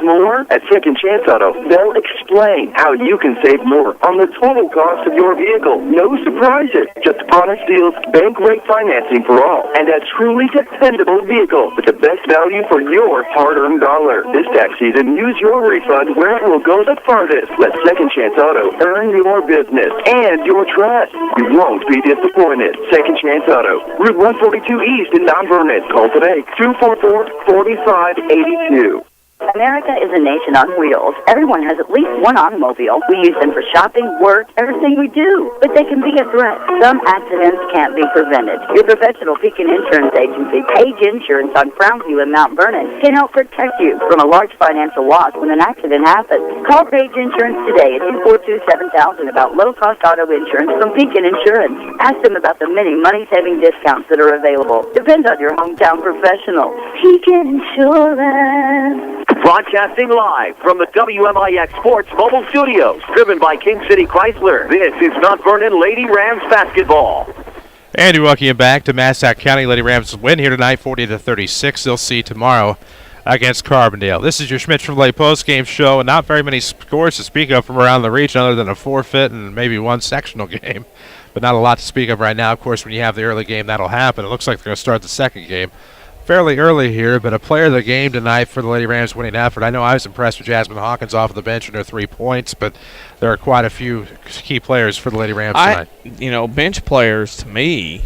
more? At Second Chance Auto, they'll explain how you can save more on the total cost of your vehicle. No surprises, just honest deals, bank rate financing for all, and a truly dependable vehicle with the best value for your hard-earned dollar. This tax season, use your refund where it will go the farthest. Let Second Chance Auto earn your business and your trust. You won't be disappointed. Second Chance Auto, Route 142 East in Mount Vernon. Call today, 244-4582. America is a nation on wheels. Everyone has at least one automobile. We use them for shopping, work, everything we do. But they can be a threat. Some accidents can't be prevented. Your professional Pekin Insurance Agency, Page Insurance on Crownview in Mount Vernon, can help protect you from a large financial loss when an accident happens. Call Page Insurance today at 242-7000 about low-cost auto insurance from Pekin Insurance. Ask them about the many money-saving discounts that are available. Depends on your hometown professional. Pekin Insurance. Broadcasting live from the WMIX Sports Mobile Studios, driven by King City Chrysler. This is Mount Vernon Lady Rams basketball. And we welcome you back to Massac County. Lady Rams win here tonight, 40-36. They'll see tomorrow against Carbondale. This is your Schmidt Chevrolet post-game show, and not very many scores to speak of from around the region other than a forfeit and maybe one sectional game, but not a lot to speak of right now. Of course, when you have the early game, that'll happen. It looks like they're going to start the second game fairly early here, but a player of the game tonight for the Lady Rams winning effort. I know I was impressed with Jasmine Hawkins off of the bench and her 3 points, but there are quite a few key players for the Lady Rams tonight. Bench players, to me,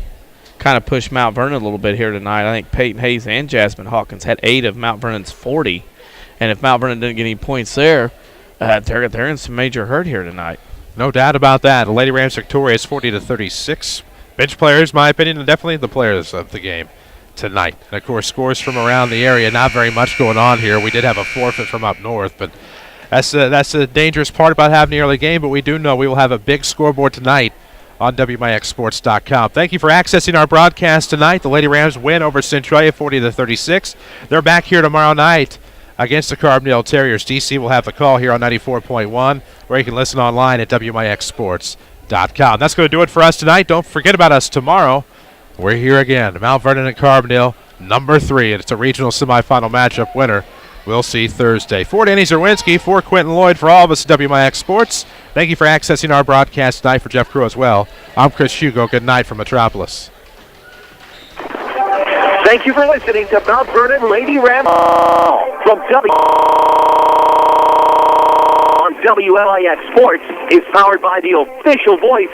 kind of pushed Mount Vernon a little bit here tonight. I think Peyton Hayes and Jasmine Hawkins had 8 of Mount Vernon's 40, and if Mount Vernon didn't get any points there, they're in some major hurt here tonight. No doubt about that. The Lady Rams victorious 40-36. Bench players, my opinion, are definitely the players of the game tonight. And, of course, scores from around the area. Not very much going on here. We did have a forfeit from up north, but that's a dangerous part about having the early game, but we do know we will have a big scoreboard tonight on WMIXsports.com. Thank you for accessing our broadcast tonight. The Lady Rams win over Centralia 40-36. They're back here tomorrow night against the Carbondale Terriers. DC will have the call here on 94.1, where you can listen online at WMIXsports.com. That's going to do it for us tonight. Don't forget about us tomorrow. We're here again. Mount Vernon and Carbondale, number 3, and it's a regional semifinal matchup winner. We'll see Thursday. For Danny Czerwinski, for Quentin Lloyd, for all of us at WMIX Sports, thank you for accessing our broadcast tonight. For Jeff Crew as well, I'm Chris Hugo. Good night from Metropolis. Thank you for listening to Mount Vernon Lady Rams from WMIX Sports is powered by the official voice